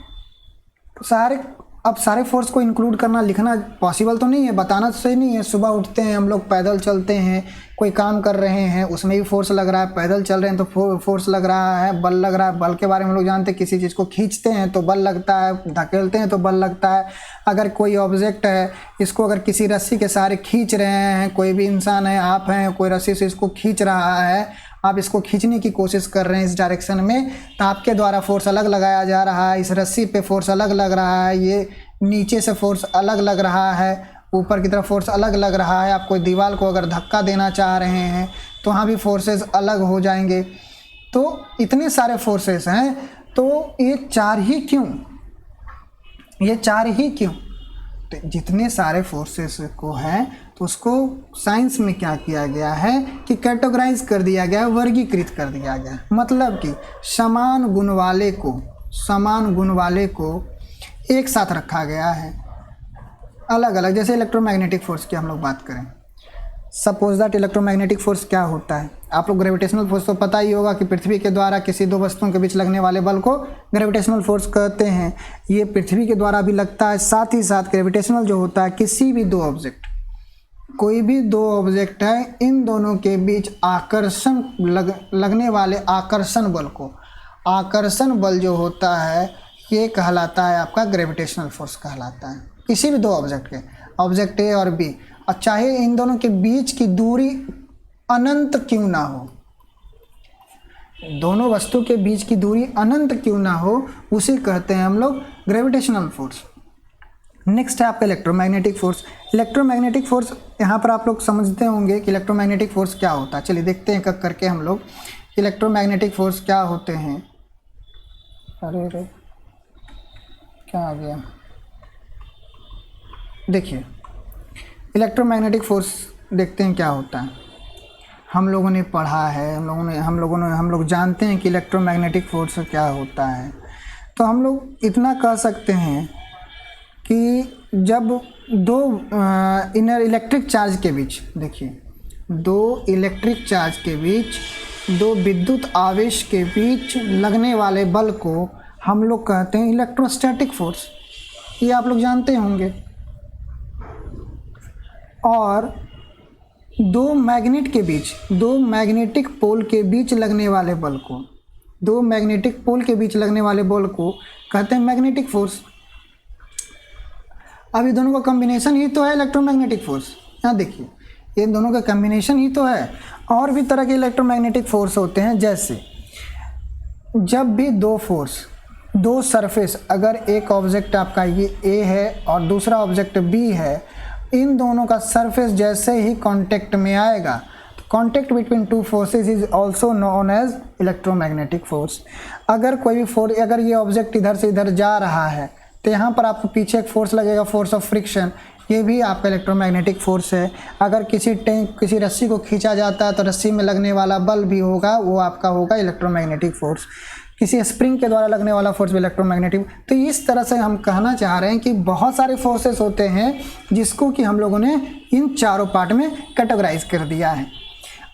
सारे फोर्स को इंक्लूड करना, लिखना पॉसिबल तो नहीं है, बताना तो सही नहीं है। सुबह उठते हैं हम लोग, पैदल चलते हैं, कोई काम कर रहे हैं उसमें भी फोर्स लग रहा है, पैदल चल रहे हैं तो फोर्स लग रहा है, बल लग रहा है। बल के बारे में हम लोग जानते हैं, किसी चीज़ को खींचते हैं तो बल लगता है, धकेलते हैं तो बल लगता है। अगर कोई ऑब्जेक्ट है, इसको अगर किसी रस्सी के सहारे खींच रहे हैं, कोई भी इंसान है, आप हैं, कोई रस्सी से इसको खींच रहा है, आप इसको खींचने की कोशिश कर रहे हैं इस डायरेक्शन में, तो आपके द्वारा फोर्स अलग लगाया जा रहा है, इस रस्सी पे फोर्स अलग लग रहा है, ये नीचे से फोर्स अलग लग रहा है, ऊपर की तरफ फोर्स अलग लग रहा है। आप कोई दीवार को अगर धक्का देना चाह रहे हैं तो वहाँ भी फोर्सेस अलग हो जाएंगे। तो इतने सारे फोर्सेस हैं, तो ये 4 ही क्यों? ये 4 ही क्यों? तो जितने सारे फोर्सेस को हैं तो उसको साइंस में क्या किया गया है कि कैटेगराइज कर दिया गया, वर्गीकृत कर दिया गया। मतलब कि समान गुण वाले को एक साथ रखा गया है, अलग अलग। जैसे इलेक्ट्रोमैग्नेटिक फोर्स की हम लोग बात करें, सपोज दैट इलेक्ट्रोमैग्नेटिक फोर्स क्या होता है? आप लोग ग्रेविटेशनल फोर्स तो पता ही होगा कि पृथ्वी के द्वारा किसी 2 वस्तुओं के बीच लगने वाले बल को ग्रेविटेशनल फोर्स कहते हैं। ये पृथ्वी के द्वारा भी लगता है, साथ ही साथ ग्रेविटेशनल जो होता है किसी भी 2 ऑब्जेक्ट, कोई भी 2 ऑब्जेक्ट है, इन दोनों के बीच आकर्षण लगने वाले आकर्षण बल को, आकर्षण बल जो होता है ये कहलाता है आपका ग्रेविटेशनल फोर्स कहलाता है। किसी भी 2 ऑब्जेक्ट के, ऑब्जेक्ट ए और बी, और चाहे इन दोनों के बीच की दूरी अनंत क्यों ना हो, दोनों वस्तु के बीच की दूरी अनंत क्यों ना हो, उसे कहते हैं हम लोग ग्रेविटेशनल फोर्स। नेक्स्ट है आपका इलेक्ट्रोमैग्नेटिक फोर्स। इलेक्ट्रोमैग्नेटिक फोर्स यहाँ पर आप लोग समझते होंगे कि इलेक्ट्रोमैग्नेटिक फोर्स क्या होता है। चलिए देखते हैं कब करके हम लोग इलेक्ट्रोमैग्नेटिक फोर्स क्या होते हैं। अरे क्या आ गया? देखिए इलेक्ट्रोमैग्नेटिक फोर्स देखते हैं क्या होता है। हम लोगों ने पढ़ा है, हम लोग जानते हैं कि इलेक्ट्रोमैग्नेटिक फोर्स क्या होता है। तो हम लोग इतना कह सकते हैं कि जब 2 इनर इलेक्ट्रिक चार्ज के बीच, देखिए 2 इलेक्ट्रिक चार्ज के बीच, 2 विद्युत आवेश के बीच लगने वाले बल को हम लोग कहते हैं इलेक्ट्रोस्टैटिक फोर्स। ये आप लोग जानते होंगे। और 2 मैग्नेट के बीच, 2 मैग्नेटिक पोल के बीच लगने वाले बल को, 2 मैग्नेटिक पोल के बीच लगने वाले बल को कहते हैं मैग्नेटिक फोर्स। अब ये दोनों का कॉम्बिनेशन ही तो है इलेक्ट्रोमैग्नेटिक फोर्स। यहाँ देखिए ये दोनों का कॉम्बिनेशन ही तो है। और भी तरह के इलेक्ट्रोमैग्नेटिक फोर्स होते हैं, जैसे जब भी 2 फोर्स, 2 सरफेस, अगर एक ऑब्जेक्ट आपका ये ए है और दूसरा ऑब्जेक्ट बी है, इन दोनों का सरफेस जैसे ही कांटेक्ट में आएगा तो contact between two forces is also known as electromagnetic force. अगर कोई भी फोर्स, अगर ये ऑब्जेक्ट इधर से इधर जा रहा है तो यहाँ पर आपको पीछे एक फोर्स लगेगा, फोर्स ऑफ फ्रिक्शन, ये भी आपका इलेक्ट्रोमैग्नेटिक फोर्स है। अगर किसी रस्सी को खींचा जाता है तो रस्सी में लगने वाला बल भी होगा, वो आपका होगा इलेक्ट्रोमैग्नेटिक फोर्स। किसी स्प्रिंग के द्वारा लगने वाला फोर्स भी इलेक्ट्रोमैग्नेटिक। तो इस तरह से हम कहना चाह रहे हैं कि बहुत सारे फोर्सेस होते हैं जिसको कि हम लोगों ने इन चारों पार्ट में कैटेगराइज कर दिया है।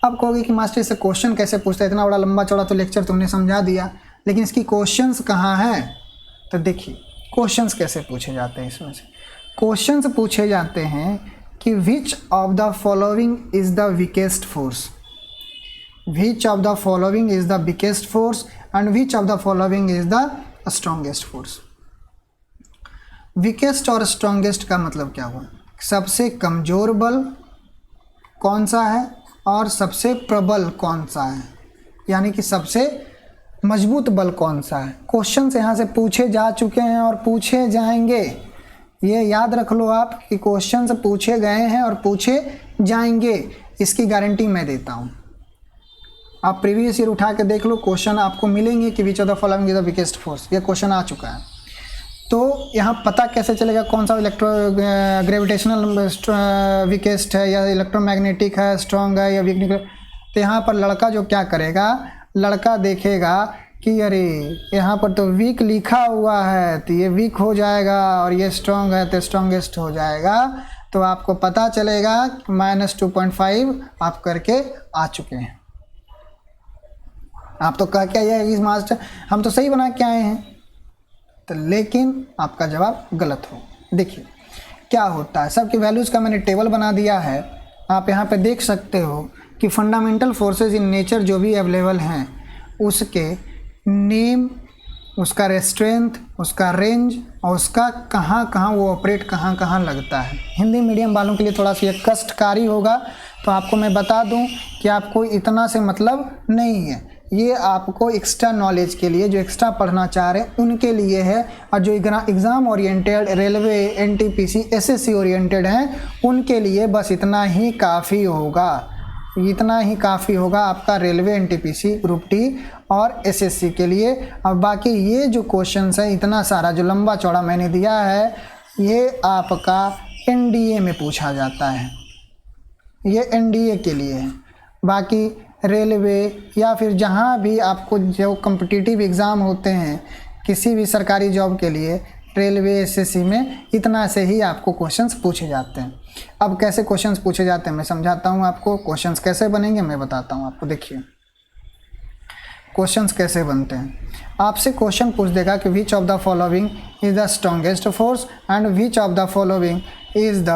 अब कहोगे कि मास्टर इससे क्वेश्चन कैसे पूछता है, इतना बड़ा लंबा चौड़ा तो लेक्चर तुमने समझा दिया, लेकिन इसकी क्वेश्चंस कहाँ हैं? तो देखिए क्वेश्चंस कैसे पूछे जाते हैं। इसमें से क्वेश्चंस पूछे जाते हैं कि which of the following is the weakest force, which of the following is the weakest force and which of the following is the strongest force. Weakest और स्ट्रॉन्गेस्ट का मतलब क्या हुआ? सबसे कमजोर बल कौन सा है और सबसे प्रबल कौन सा है, यानी कि सबसे मजबूत बल कौन सा है। क्वेश्चन यहाँ से पूछे जा चुके हैं और पूछे जाएंगे, ये याद रख लो आप कि क्वेश्चन से पूछे गए हैं और पूछे जाएंगे, इसकी गारंटी मैं देता हूँ। आप प्रीवियस ईयर उठा के देख लो, क्वेश्चन आपको मिलेंगे कि which of the following is the weakest force, ये क्वेश्चन आ चुका है। तो यहाँ पता कैसे चलेगा कौन सा ग्रेविटेशनल वीकेस्ट है या इलेक्ट्रोमैग्नेटिक है, स्ट्रॉन्ग है या वीक? तो यहाँ पर लड़का जो क्या करेगा, लड़का देखेगा कि अरे यहाँ पर तो वीक लिखा हुआ है तो ये वीक हो जाएगा और ये स्ट्रॉन्ग है तो स्ट्रॉन्गेस्ट हो जाएगा। तो आपको पता चलेगा -2.5 आप करके आ चुके हैं। आप तो कह क्या है इस मास्टर हम तो सही बना के आए हैं, तो लेकिन आपका जवाब गलत हो। देखिए क्या होता है, सबकी वैल्यूज़ का मैंने टेबल बना दिया है, आप यहाँ पे देख सकते हो कि फंडामेंटल फोर्सेस इन नेचर जो भी अवेलेबल हैं उसके नेम, उसका रेस्ट्रेंथ, उसका रेंज और उसका कहाँ कहाँ वो ऑपरेट कहाँ कहाँ लगता है। हिंदी मीडियम वालों के लिए थोड़ा सा ये कष्टकारी होगा, तो आपको मैं बता दूं कि आपको इतना से मतलब नहीं है, ये आपको एक्स्ट्रा नॉलेज के लिए, जो एक्स्ट्रा पढ़ना चाह रहे हैं उनके लिए है, और जो exam oriented, railway, NTPC, SSC oriented हैं उनके लिए बस इतना ही काफ़ी होगा, इतना ही काफ़ी होगा आपका रेलवे, एनटीपीसी, ग्रुप डी और एसएससी के लिए। अब बाकी ये जो क्वेश्चंस है, इतना सारा जो लंबा चौड़ा मैंने दिया है, ये आपका एनडीए में पूछा जाता है, ये एनडीए के लिए है। बाकी रेलवे या फिर जहाँ भी आपको जो कॉम्पिटिटिव एग्ज़ाम होते हैं किसी भी सरकारी जॉब के लिए, रेलवे, एसएससी में इतना से ही आपको क्वेश्चंस पूछे जाते हैं। अब कैसे क्वेश्चंस पूछे जाते हैं मैं समझाता हूँ आपको, क्वेश्चंस कैसे बनेंगे मैं बताता हूँ आपको। देखिए क्वेश्चंस कैसे बनते हैं, आपसे क्वेश्चन पूछ देगा कि which of the following is the strongest force and which of the following is the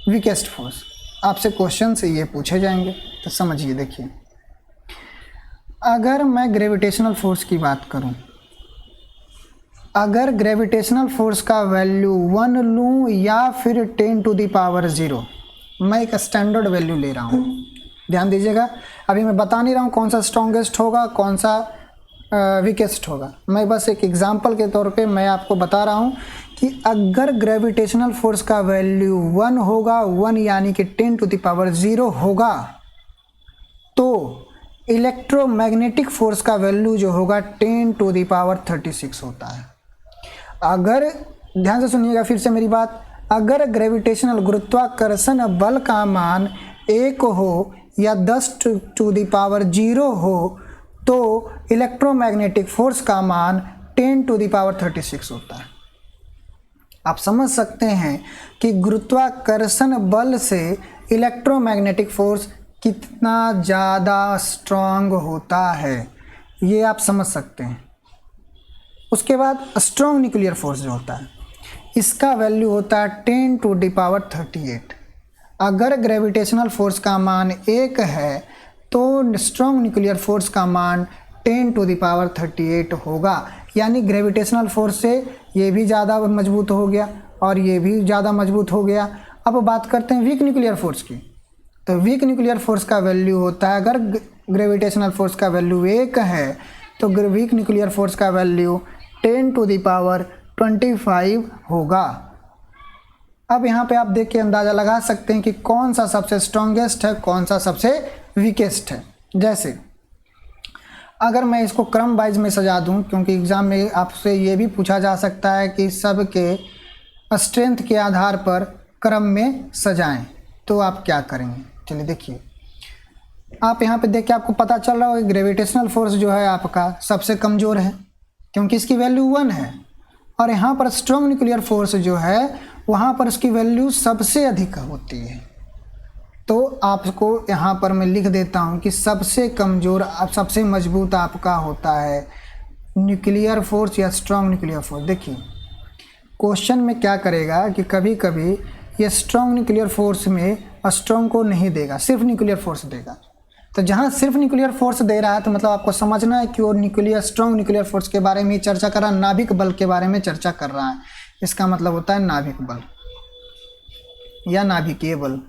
weakest force. आपसे क्वेश्चन से ये पूछे जाएंगे, तो समझिए। देखिए अगर मैं ग्रेविटेशनल फोर्स की बात करूं, अगर ग्रेविटेशनल फोर्स का वैल्यू 1 लूं या फिर 10⁻�0, मैं एक स्टैंडर्ड वैल्यू ले रहा हूं, ध्यान दीजिएगा। अभी मैं बता नहीं रहा हूं कौन सा स्ट्रॉन्गेस्ट होगा कौन सा वीकेस्ट होगा, मैं बस एक एग्जांपल के तौर पे मैं आपको बता रहा हूं कि अगर ग्रेविटेशनल फोर्स का वैल्यू 1 होगा, 1 यानी कि 10⁻�0 होगा, तो इलेक्ट्रोमैग्नेटिक फोर्स का वैल्यू जो होगा 10⁻36 होता है। अगर ध्यान से सुनिएगा फिर से मेरी बात, अगर ग्रेविटेशनल गुरुत्वाकर्षण बल का मान 1 हो या 10⁻0 हो, तो इलेक्ट्रोमैग्नेटिक फोर्स का मान 10⁻36 होता है। आप समझ सकते हैं कि गुरुत्वाकर्षण बल से इलेक्ट्रोमैग्नेटिक फोर्स कितना ज़्यादा स्ट्रॉन्ग होता है, ये आप समझ सकते हैं। उसके बाद स्ट्रॉन्ग न्यूक्लियर फोर्स जो होता है, इसका वैल्यू होता है 10⁻38। अगर ग्रेविटेशनल फोर्स का मान 1 है तो स्ट्रॉन्ग न्यूक्लियर फोर्स का मान 10⁻38 होगा, यानी ग्रेविटेशनल फोर्स से ये भी ज़्यादा मजबूत हो गया और ये भी ज़्यादा मजबूत हो गया। अब बात करते हैं वीक न्यूक्लियर फोर्स की, तो वीक न्यूक्लियर फोर्स का वैल्यू होता है, अगर ग्रेविटेशनल फोर्स का वैल्यू 1 है तो वीक न्यूक्लियर फोर्स का वैल्यू 10⁻25 होगा। अब यहाँ पे आप देख के अंदाज़ा लगा सकते हैं कि कौन सा सबसे स्ट्रॉन्गेस्ट है, कौन सा सबसे वीकेस्ट है। जैसे अगर मैं इसको क्रम वाइज में सजा दूं, क्योंकि एग्ज़ाम में आपसे ये भी पूछा जा सकता है कि सब के स्ट्रेंथ के आधार पर क्रम में सजाएं, तो आप क्या करेंगे। चलिए देखिए, आप यहाँ पे देख के आपको पता चल रहा होगा ग्रेविटेशनल फोर्स जो है आपका सबसे कमज़ोर है, क्योंकि इसकी वैल्यू 1 है। और यहाँ पर स्ट्रॉन्ग न्यूक्लियर फोर्स जो है वहाँ पर उसकी वैल्यू सबसे अधिक होती है। तो आपको यहाँ पर मैं लिख देता हूँ कि सबसे कमज़ोर, सबसे मजबूत आपका होता है न्यूक्लियर फोर्स या स्ट्रॉन्ग न्यूक्लियर फोर्स। देखिए क्वेश्चन में क्या करेगा कि कभी कभी ये स्ट्रॉन्ग न्यूक्लियर फोर्स में स्ट्रॉन्ग को नहीं देगा, सिर्फ न्यूक्लियर फोर्स देगा। तो जहाँ सिर्फ न्यूक्लियर फोर्स दे रहा है तो मतलब आपको समझना है कि वो स्ट्रॉन्ग न्यूक्लियर फोर्स के बारे में चर्चा कर रहा है, नाभिक बल के बारे में चर्चा कर रहा है। इसका मतलब होता है नाभिक बल या नाभिकीय बल।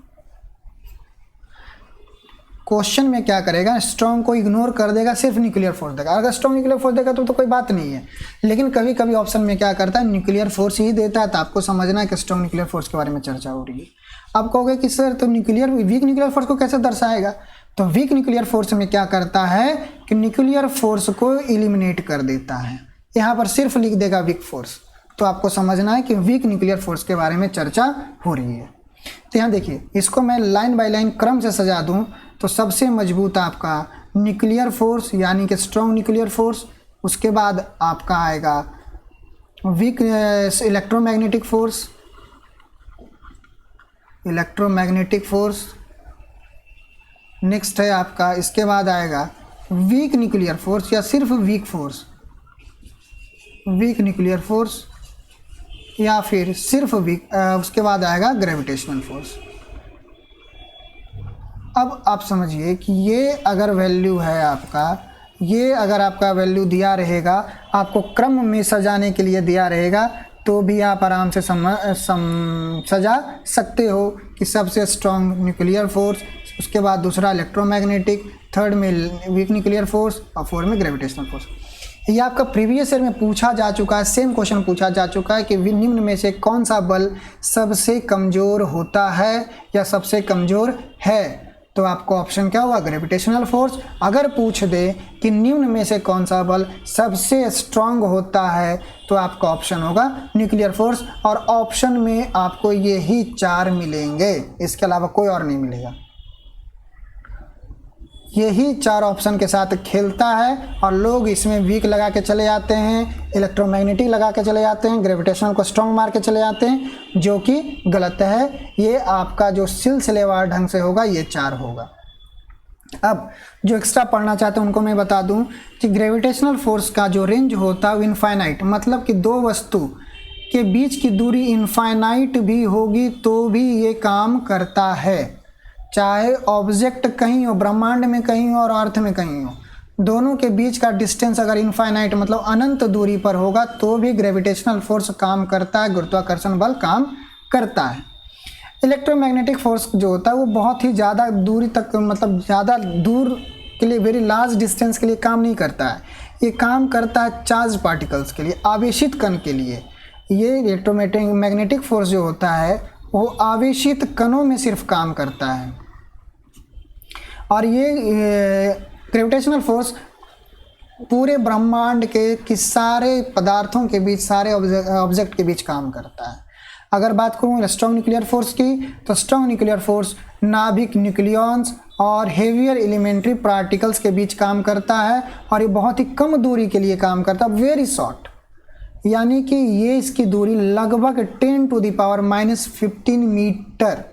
क्वेश्चन में क्या करेगा, स्ट्रॉन्ग को इग्नोर कर देगा, सिर्फ न्यूक्लियर फोर्स देगा। अगर स्ट्रॉन्ग न्यूक्लियर फोर्स देगा तो कोई बात नहीं है, लेकिन कभी कभी ऑप्शन में क्या करता है, न्यूक्लियर फोर्स ही देता है। तो आपको समझना है कि स्ट्रॉन्ग न्यूक्लियर फोर्स के बारे में चर्चा हो रही है। आप कहोगे कि सर तो वीक न्यूक्लियर फोर्स को कैसे दर्शाएगा, तो वीक न्यूक्लियर फोर्स में क्या करता है कि न्यूक्लियर फोर्स को एलिमिनेट कर देता है। यहाँ पर सिर्फ लिख देगा वीक फोर्स। तो आपको समझना है कि वीक न्यूक्लियर फोर्स के बारे में चर्चा हो रही है। तो यहाँ देखिए, इसको मैं लाइन बाय लाइन क्रम से सजा दूँ तो सबसे मजबूत आपका न्यूक्लियर फोर्स यानी कि स्ट्रॉन्ग न्यूक्लियर फोर्स, उसके बाद आपका आएगा वीक इलेक्ट्रोमैग्नेटिक फोर्स, नेक्स्ट है आपका, इसके बाद आएगा वीक न्यूक्लियर फोर्स या सिर्फ वीक न्यूक्लियर फोर्स या फिर सिर्फ वीक, उसके बाद आएगा ग्रेविटेशनल फोर्स। अब आप समझिए कि ये अगर वैल्यू है आपका, ये अगर आपका वैल्यू दिया रहेगा, आपको क्रम में सजाने के लिए दिया रहेगा, तो भी आप आराम से सजा सकते हो कि सबसे स्ट्रॉन्ग न्यूक्लियर फोर्स, उसके बाद दूसरा इलेक्ट्रोमैग्नेटिक, थर्ड में वीक न्यूक्लियर फोर्स और फोर्थ में ग्रेविटेशनल फोर्स। ये आपका प्रीवियस ईयर में पूछा जा चुका है, सेम क्वेश्चन पूछा जा चुका है कि निम्न में से कौन सा बल सबसे कमज़ोर होता है या सबसे कमज़ोर है। तो आपको ऑप्शन क्या हुआ, ग्रेविटेशनल फोर्स। अगर पूछ दे कि निम्न में से कौन सा बल सबसे स्ट्रांग होता है तो आपका ऑप्शन होगा न्यूक्लियर फोर्स। और ऑप्शन में आपको यही 4 मिलेंगे, इसके अलावा कोई और नहीं मिलेगा। यही 4 ऑप्शन के साथ खेलता है और लोग इसमें वीक लगा के चले जाते हैं, इलेक्ट्रोमैग्नेटिक लगा के चले जाते हैं, ग्रेविटेशनल को स्ट्रॉन्ग मार के चले जाते हैं, जो कि गलत है। ये आपका जो सिलसिलेवार ढंग से होगा ये 4 होगा। अब जो एक्स्ट्रा पढ़ना चाहते हैं उनको मैं बता दूं कि ग्रेविटेशनल फोर्स का जो रेंज होता है वो इनफाइनाइट, मतलब कि 2 वस्तु के बीच की दूरी इनफाइनाइट भी होगी तो भी ये काम करता है। चाहे ऑब्जेक्ट कहीं हो, ब्रह्मांड में कहीं हो और अर्थ में कहीं हो, दोनों के बीच का डिस्टेंस अगर इनफाइनाइट मतलब अनंत दूरी पर होगा तो भी ग्रेविटेशनल फोर्स काम करता है, गुरुत्वाकर्षण बल काम करता है। इलेक्ट्रोमैग्नेटिक फोर्स जो होता है वो बहुत ही ज़्यादा दूरी तक, मतलब ज़्यादा दूर के लिए, वेरी लार्ज डिस्टेंस के लिए काम नहीं करता है। ये काम करता है चार्ज पार्टिकल्स के लिए, आवेशित कण के लिए। ये इलेक्ट्रोमैग्नेटिक फोर्स जो होता है वो आवेशित कणों में सिर्फ काम करता है। और ये ग्रेविटेशनल फोर्स पूरे ब्रह्मांड के सारे पदार्थों के बीच, सारे ऑब्जेक्ट के बीच काम करता है। अगर बात करूँ स्ट्रॉन्ग न्यूक्लियर फोर्स की, तो स्ट्रॉन्ग न्यूक्लियर फोर्स नाभिक न्यूक्लियॉन्स और हेवियर एलिमेंट्री पार्टिकल्स के बीच काम करता है और ये बहुत ही कम दूरी के लिए काम करता है, वेरी शॉर्ट। यानी कि ये इसकी दूरी लगभग 10⁻⁻15 मीटर,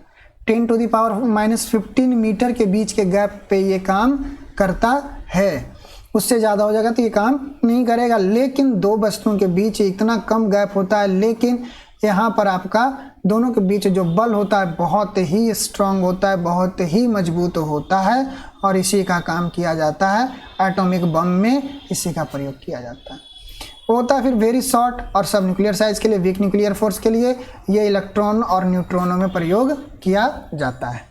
10⁻⁻15 मीटर के बीच के गैप पे ये काम करता है। उससे ज़्यादा हो जाएगा तो ये काम नहीं करेगा। लेकिन 2 वस्तुओं के बीच इतना कम गैप होता है, लेकिन यहाँ पर आपका दोनों के बीच जो बल होता है बहुत ही स्ट्रांग होता है, बहुत ही मजबूत होता है और इसी का काम किया जाता है। एटॉमिक बम में इसी का प्रयोग किया जाता है। होता है फिर वेरी शॉर्ट और सब न्यूक्लियर साइज के लिए, वीक न्यूक्लियर फोर्स के लिए ये इलेक्ट्रॉन और न्यूट्रॉनों में प्रयोग किया जाता है।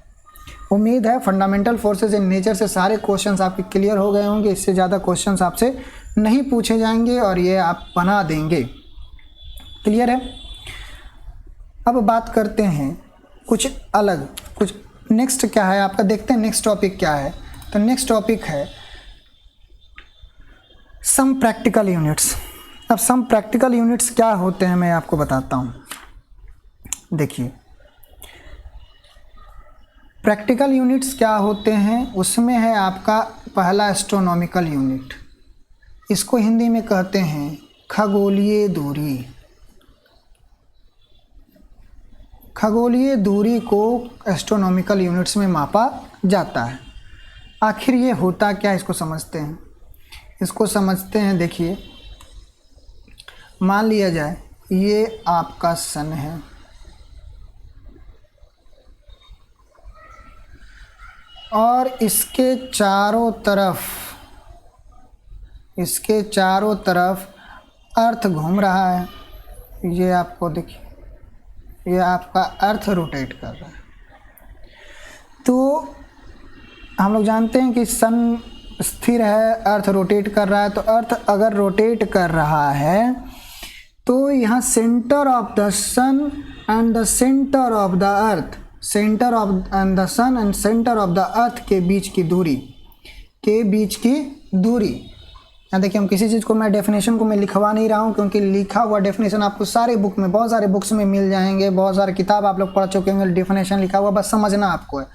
उम्मीद है फंडामेंटल फोर्सेस इन नेचर से सारे क्वेश्चंस आपके क्लियर हो गए होंगे। इससे ज़्यादा क्वेश्चंस आपसे नहीं पूछे जाएंगे और ये आप बना देंगे। क्लियर है? अब बात करते हैं कुछ अलग, कुछ नेक्स्ट क्या है आपका, देखते हैं नेक्स्ट टॉपिक क्या है। तो नेक्स्ट टॉपिक है सम प्रैक्टिकल यूनिट्स। अब सम प्रैक्टिकल यूनिट्स क्या होते हैं मैं आपको बताता हूँ। देखिए प्रैक्टिकल यूनिट्स क्या होते हैं, उसमें है आपका पहला एस्ट्रोनॉमिकल यूनिट, इसको हिंदी में कहते हैं खगोलीय दूरी। खगोलीय दूरी को एस्ट्रोनॉमिकल यूनिट्स में मापा जाता है। आखिर ये होता क्या, इसको समझते हैं। इसको समझते हैं, देखिए मान लिया जाए ये आपका सन है और इसके चारों तरफ अर्थ घूम रहा है। ये आपको देखिए, ये आपका अर्थ रोटेट कर रहा है। तो हम लोग जानते हैं कि सन स्थिर है, अर्थ रोटेट कर रहा है। तो अर्थ अगर रोटेट कर रहा है तो यहाँ centre of the sun and the centre of the earth, centre of the sun and centre of the earth के बीच की दूरी यहाँ देखिए, हम किसी चीज़ को मैं डेफिनेशन को मैं लिखवा नहीं रहा हूँ, क्योंकि लिखा हुआ डेफिनेशन आपको सारे बुक में, बहुत सारे बुक्स में मिल जाएंगे, बहुत सारे किताब आप लोग पढ़ चुके होंगे, डेफिनेशन लिखा हुआ, बस समझना आपको है।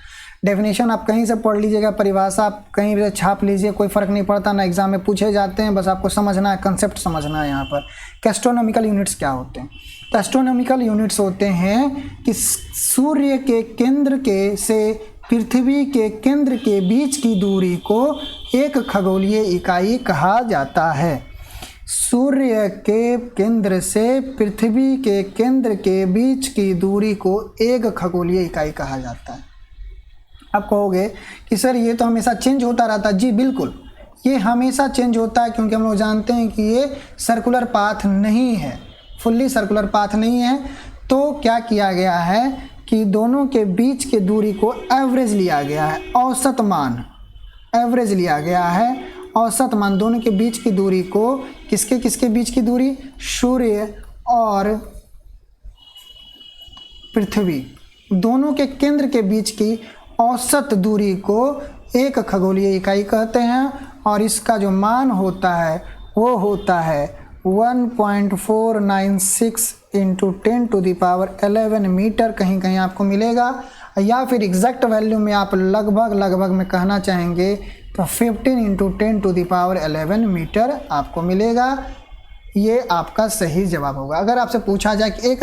डेफिनेशन आप कहीं से पढ़ लीजिएगा, परिभाषा आप कहीं से छाप लीजिए, कोई फ़र्क नहीं पड़ता, ना एग्जाम में पूछे जाते हैं, बस आपको समझना है, कंसेप्ट समझना है यहाँ पर। एस्ट्रोनॉमिकल यूनिट्स क्या होते हैं? तो एस्ट्रोनॉमिकल यूनिट्स होते हैं कि सूर्य के केंद्र से पृथ्वी के केंद्र के बीच की दूरी को एक खगोलीय इकाई कहा जाता है। सूर्य के केंद्र से पृथ्वी के केंद्र के बीच की दूरी को एक खगोलीय इकाई कहा जाता है। आप कहोगे कि सर ये तो हमेशा चेंज होता रहता है। जी बिल्कुल, ये हमेशा चेंज होता है, क्योंकि हम लोग जानते हैं कि ये सर्कुलर पाथ नहीं है, फुल्ली सर्कुलर पाथ नहीं है। तो क्या किया गया है कि दोनों के बीच की दूरी को एवरेज लिया गया है, औसत मान एवरेज लिया गया है, औसत मान दोनों के बीच की दूरी को, किसके बीच की दूरी, सूर्य और पृथ्वी दोनों के केंद्र के बीच की औसत दूरी को एक खगोलीय इकाई कहते हैं। और इसका जो मान होता है वो होता है 1.496 इंटू 10⁻11 मीटर, कहीं आपको मिलेगा, या फिर एग्जैक्ट वैल्यू में आप लगभग में कहना चाहेंगे तो 15 इंटू 10⁻11 मीटर आपको मिलेगा। ये आपका सही जवाब होगा। अगर आपसे पूछा जाए कि एक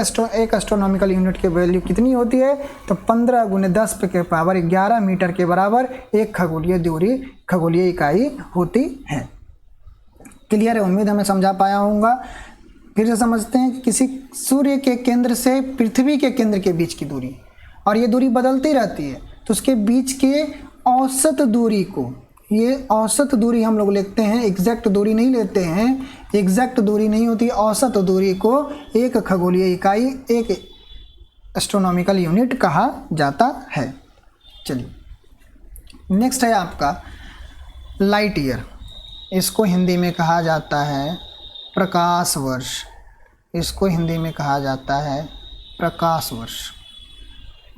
एस्ट्रोनॉमिकल यूनिट की वैल्यू कितनी होती है, तो 15 × 10⁻11 मीटर के बराबर एक खगोलीय इकाई होती है। क्लियर है? उम्मीद हमें समझा पाया होगा। फिर से समझते हैं कि किसी सूर्य के केंद्र से पृथ्वी के केंद्र के बीच की दूरी, और ये दूरी बदलती रहती है, तो उसके बीच के औसत दूरी को, ये औसत दूरी हम लोग लेते हैं, एग्जैक्ट दूरी नहीं लेते हैं, एग्जैक्ट दूरी नहीं होती, औसत दूरी को एक खगोलीय इकाई, एक एस्ट्रोनॉमिकल यूनिट कहा जाता है। चलिए नेक्स्ट है आपका लाइट ईयर। इसको हिंदी में कहा जाता है प्रकाश वर्ष। इसको हिंदी में कहा जाता है प्रकाश वर्ष।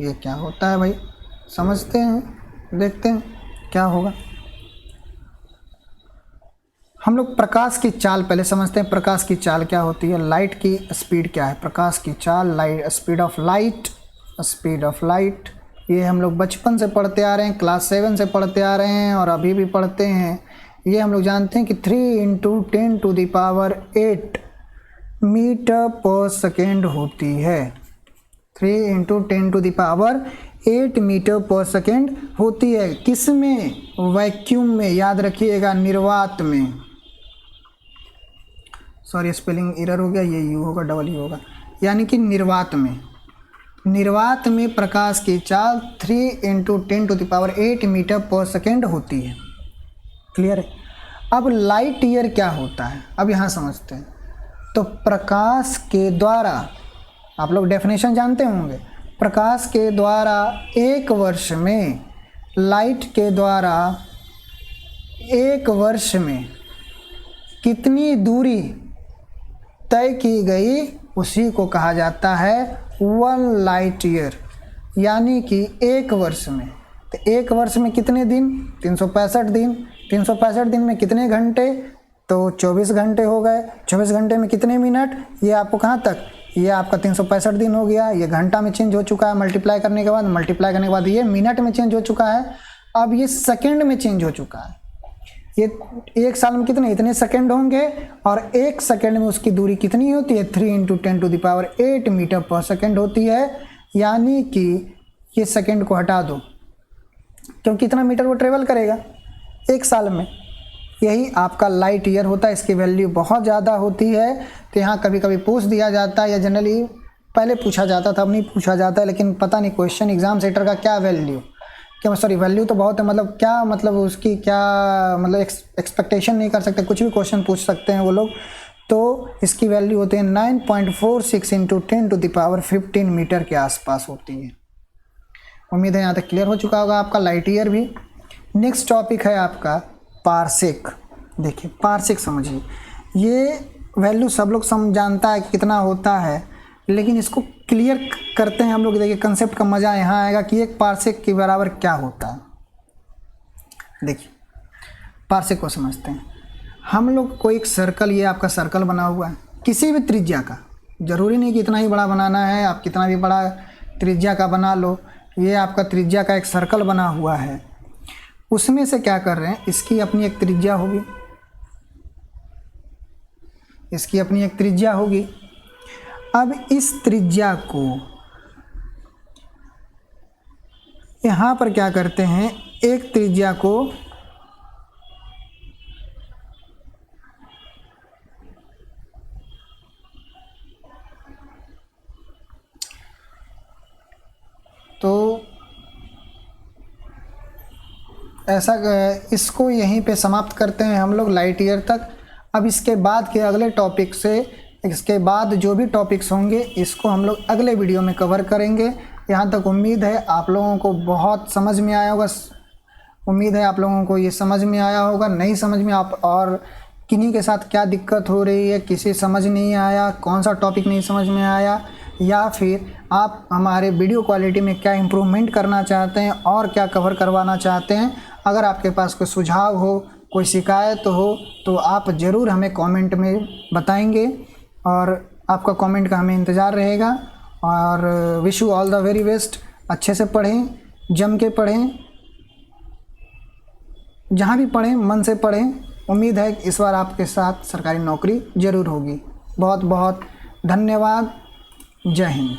ये क्या होता है भाई, समझते हैं, देखते हैं क्या होगा। हम लोग प्रकाश की चाल पहले समझते हैं। प्रकाश की चाल क्या होती है, लाइट की स्पीड क्या है, प्रकाश की चाल, लाइट, स्पीड ऑफ लाइट। ये हम लोग बचपन से पढ़ते आ रहे हैं, क्लास 7 से पढ़ते आ रहे हैं और अभी भी पढ़ते हैं। ये हम लोग जानते हैं कि 3 × 10⁸ मीटर पर सेकेंड होती है। 3 × 10⁸ मीटर पर सेकेंड होती है। किस में? वैक्यूम में, याद रखिएगा, निर्वात में। सॉरी स्पेलिंग एरर हो गया, ये यू होगा, डबल यू होगा, यानी कि निर्वात में। निर्वात में प्रकाश की चाल 3 × 10⁸ मीटर पर सेकेंड होती है। क्लियर है? अब लाइट ईयर क्या होता है, अब यहाँ समझते हैं। तो प्रकाश के द्वारा, आप लोग डेफिनेशन जानते होंगे, प्रकाश के द्वारा एक वर्ष में, लाइट के द्वारा एक वर्ष में कितनी दूरी तय की गई उसी को कहा जाता है 1 लाइट ईयर, यानी कि 1 वर्ष में। तो 1 वर्ष में कितने दिन? 365 दिन। 365 दिन में कितने घंटे? तो 24 घंटे हो गए। 24 घंटे में कितने मिनट? ये आपको कहाँ तक? ये आपका 365 दिन हो गया। ये घंटा में चेंज हो चुका है मल्टीप्लाई करने के बाद ये मिनट में चेंज हो चुका है। अब ये सेकंड में चेंज हो चुका है। ये 1 साल में कितने? इतने सेकंड होंगे, और 1 सेकंड में उसकी दूरी कितनी होती है? 3 × 10⁸ मीटर पर सेकंड होती है। यानी कि ये सेकंड को हटा दो, क्योंकि इतना मीटर वो ट्रेवल करेगा 1 साल में। यही आपका लाइट ईयर होता है। इसकी वैल्यू बहुत ज़्यादा होती है। तो यहाँ कभी कभी पूछ दिया जाता है, या जनरली पहले पूछा जाता था, अब नहीं पूछा जाता है, लेकिन पता नहीं क्वेश्चन एग्जाम सेंटर का क्या वैल्यू, क्या सॉरी वैल्यू तो बहुत है, मतलब क्या मतलब उसकी क्या मतलब एक्सपेक्टेशन नहीं कर सकते, कुछ भी क्वेश्चन पूछ सकते हैं वो लोग। तो इसकी वैल्यू होती है 9.46 × 10⁻15 मीटर के आसपास होती है। उम्मीद है यहाँ तक क्लियर हो चुका होगा आपका लाइट ईयर भी। नेक्स्ट टॉपिक है आपका पार्सेक। देखिए पार्सेक समझिए, ये वैल्यू सब लोग जानता है कि कितना होता है, लेकिन इसको क्लियर करते हैं हम लोग। देखिए कंसेप्ट का मज़ा यहाँ आएगा कि एक पार्सेक के बराबर क्या होता है। देखिए पार्सेक को समझते हैं हम लोग। कोई एक सर्कल, ये आपका सर्कल बना हुआ है किसी भी त्रिज्या का, ज़रूरी नहीं कि इतना ही बड़ा बनाना है, आप कितना भी बड़ा त्रिज्या का बना लो। ये आपका त्रिज्या का एक सर्कल बना हुआ है, उसमें से क्या कर रहे हैं, इसकी अपनी एक त्रिज्या होगी, इसकी अपनी एक त्रिज्या होगी। अब इस त्रिज्या को यहाँ पर क्या करते हैं, एक त्रिज्या को तो ऐसा इसको यहीं पे समाप्त करते हैं हम लोग लाइट ईयर तक। अब इसके बाद के अगले टॉपिक से, इसके बाद जो भी टॉपिक्स होंगे इसको हम लोग अगले वीडियो में कवर करेंगे। यहाँ तक उम्मीद है आप लोगों को बहुत समझ में आया होगा। उम्मीद है आप लोगों को ये समझ में आया होगा। नहीं समझ में आप और किन्हीं के साथ क्या दिक्कत हो रही है, किसी समझ नहीं आया, कौन सा टॉपिक नहीं समझ में आया, या फिर आप हमारे वीडियो क्वालिटी में क्या इम्प्रूवमेंट करना चाहते हैं और क्या कवर करवाना चाहते हैं, अगर आपके पास कोई सुझाव हो, कोई शिकायत हो, तो आप ज़रूर हमें कमेंट में बताएंगे, और आपका कमेंट का हमें इंतज़ार रहेगा। और wish you all the very best. अच्छे से पढ़ें, जम के पढ़ें, जहाँ भी पढ़ें मन से पढ़ें। उम्मीद है कि इस बार आपके साथ सरकारी नौकरी ज़रूर होगी। बहुत बहुत धन्यवाद। जय हिंद।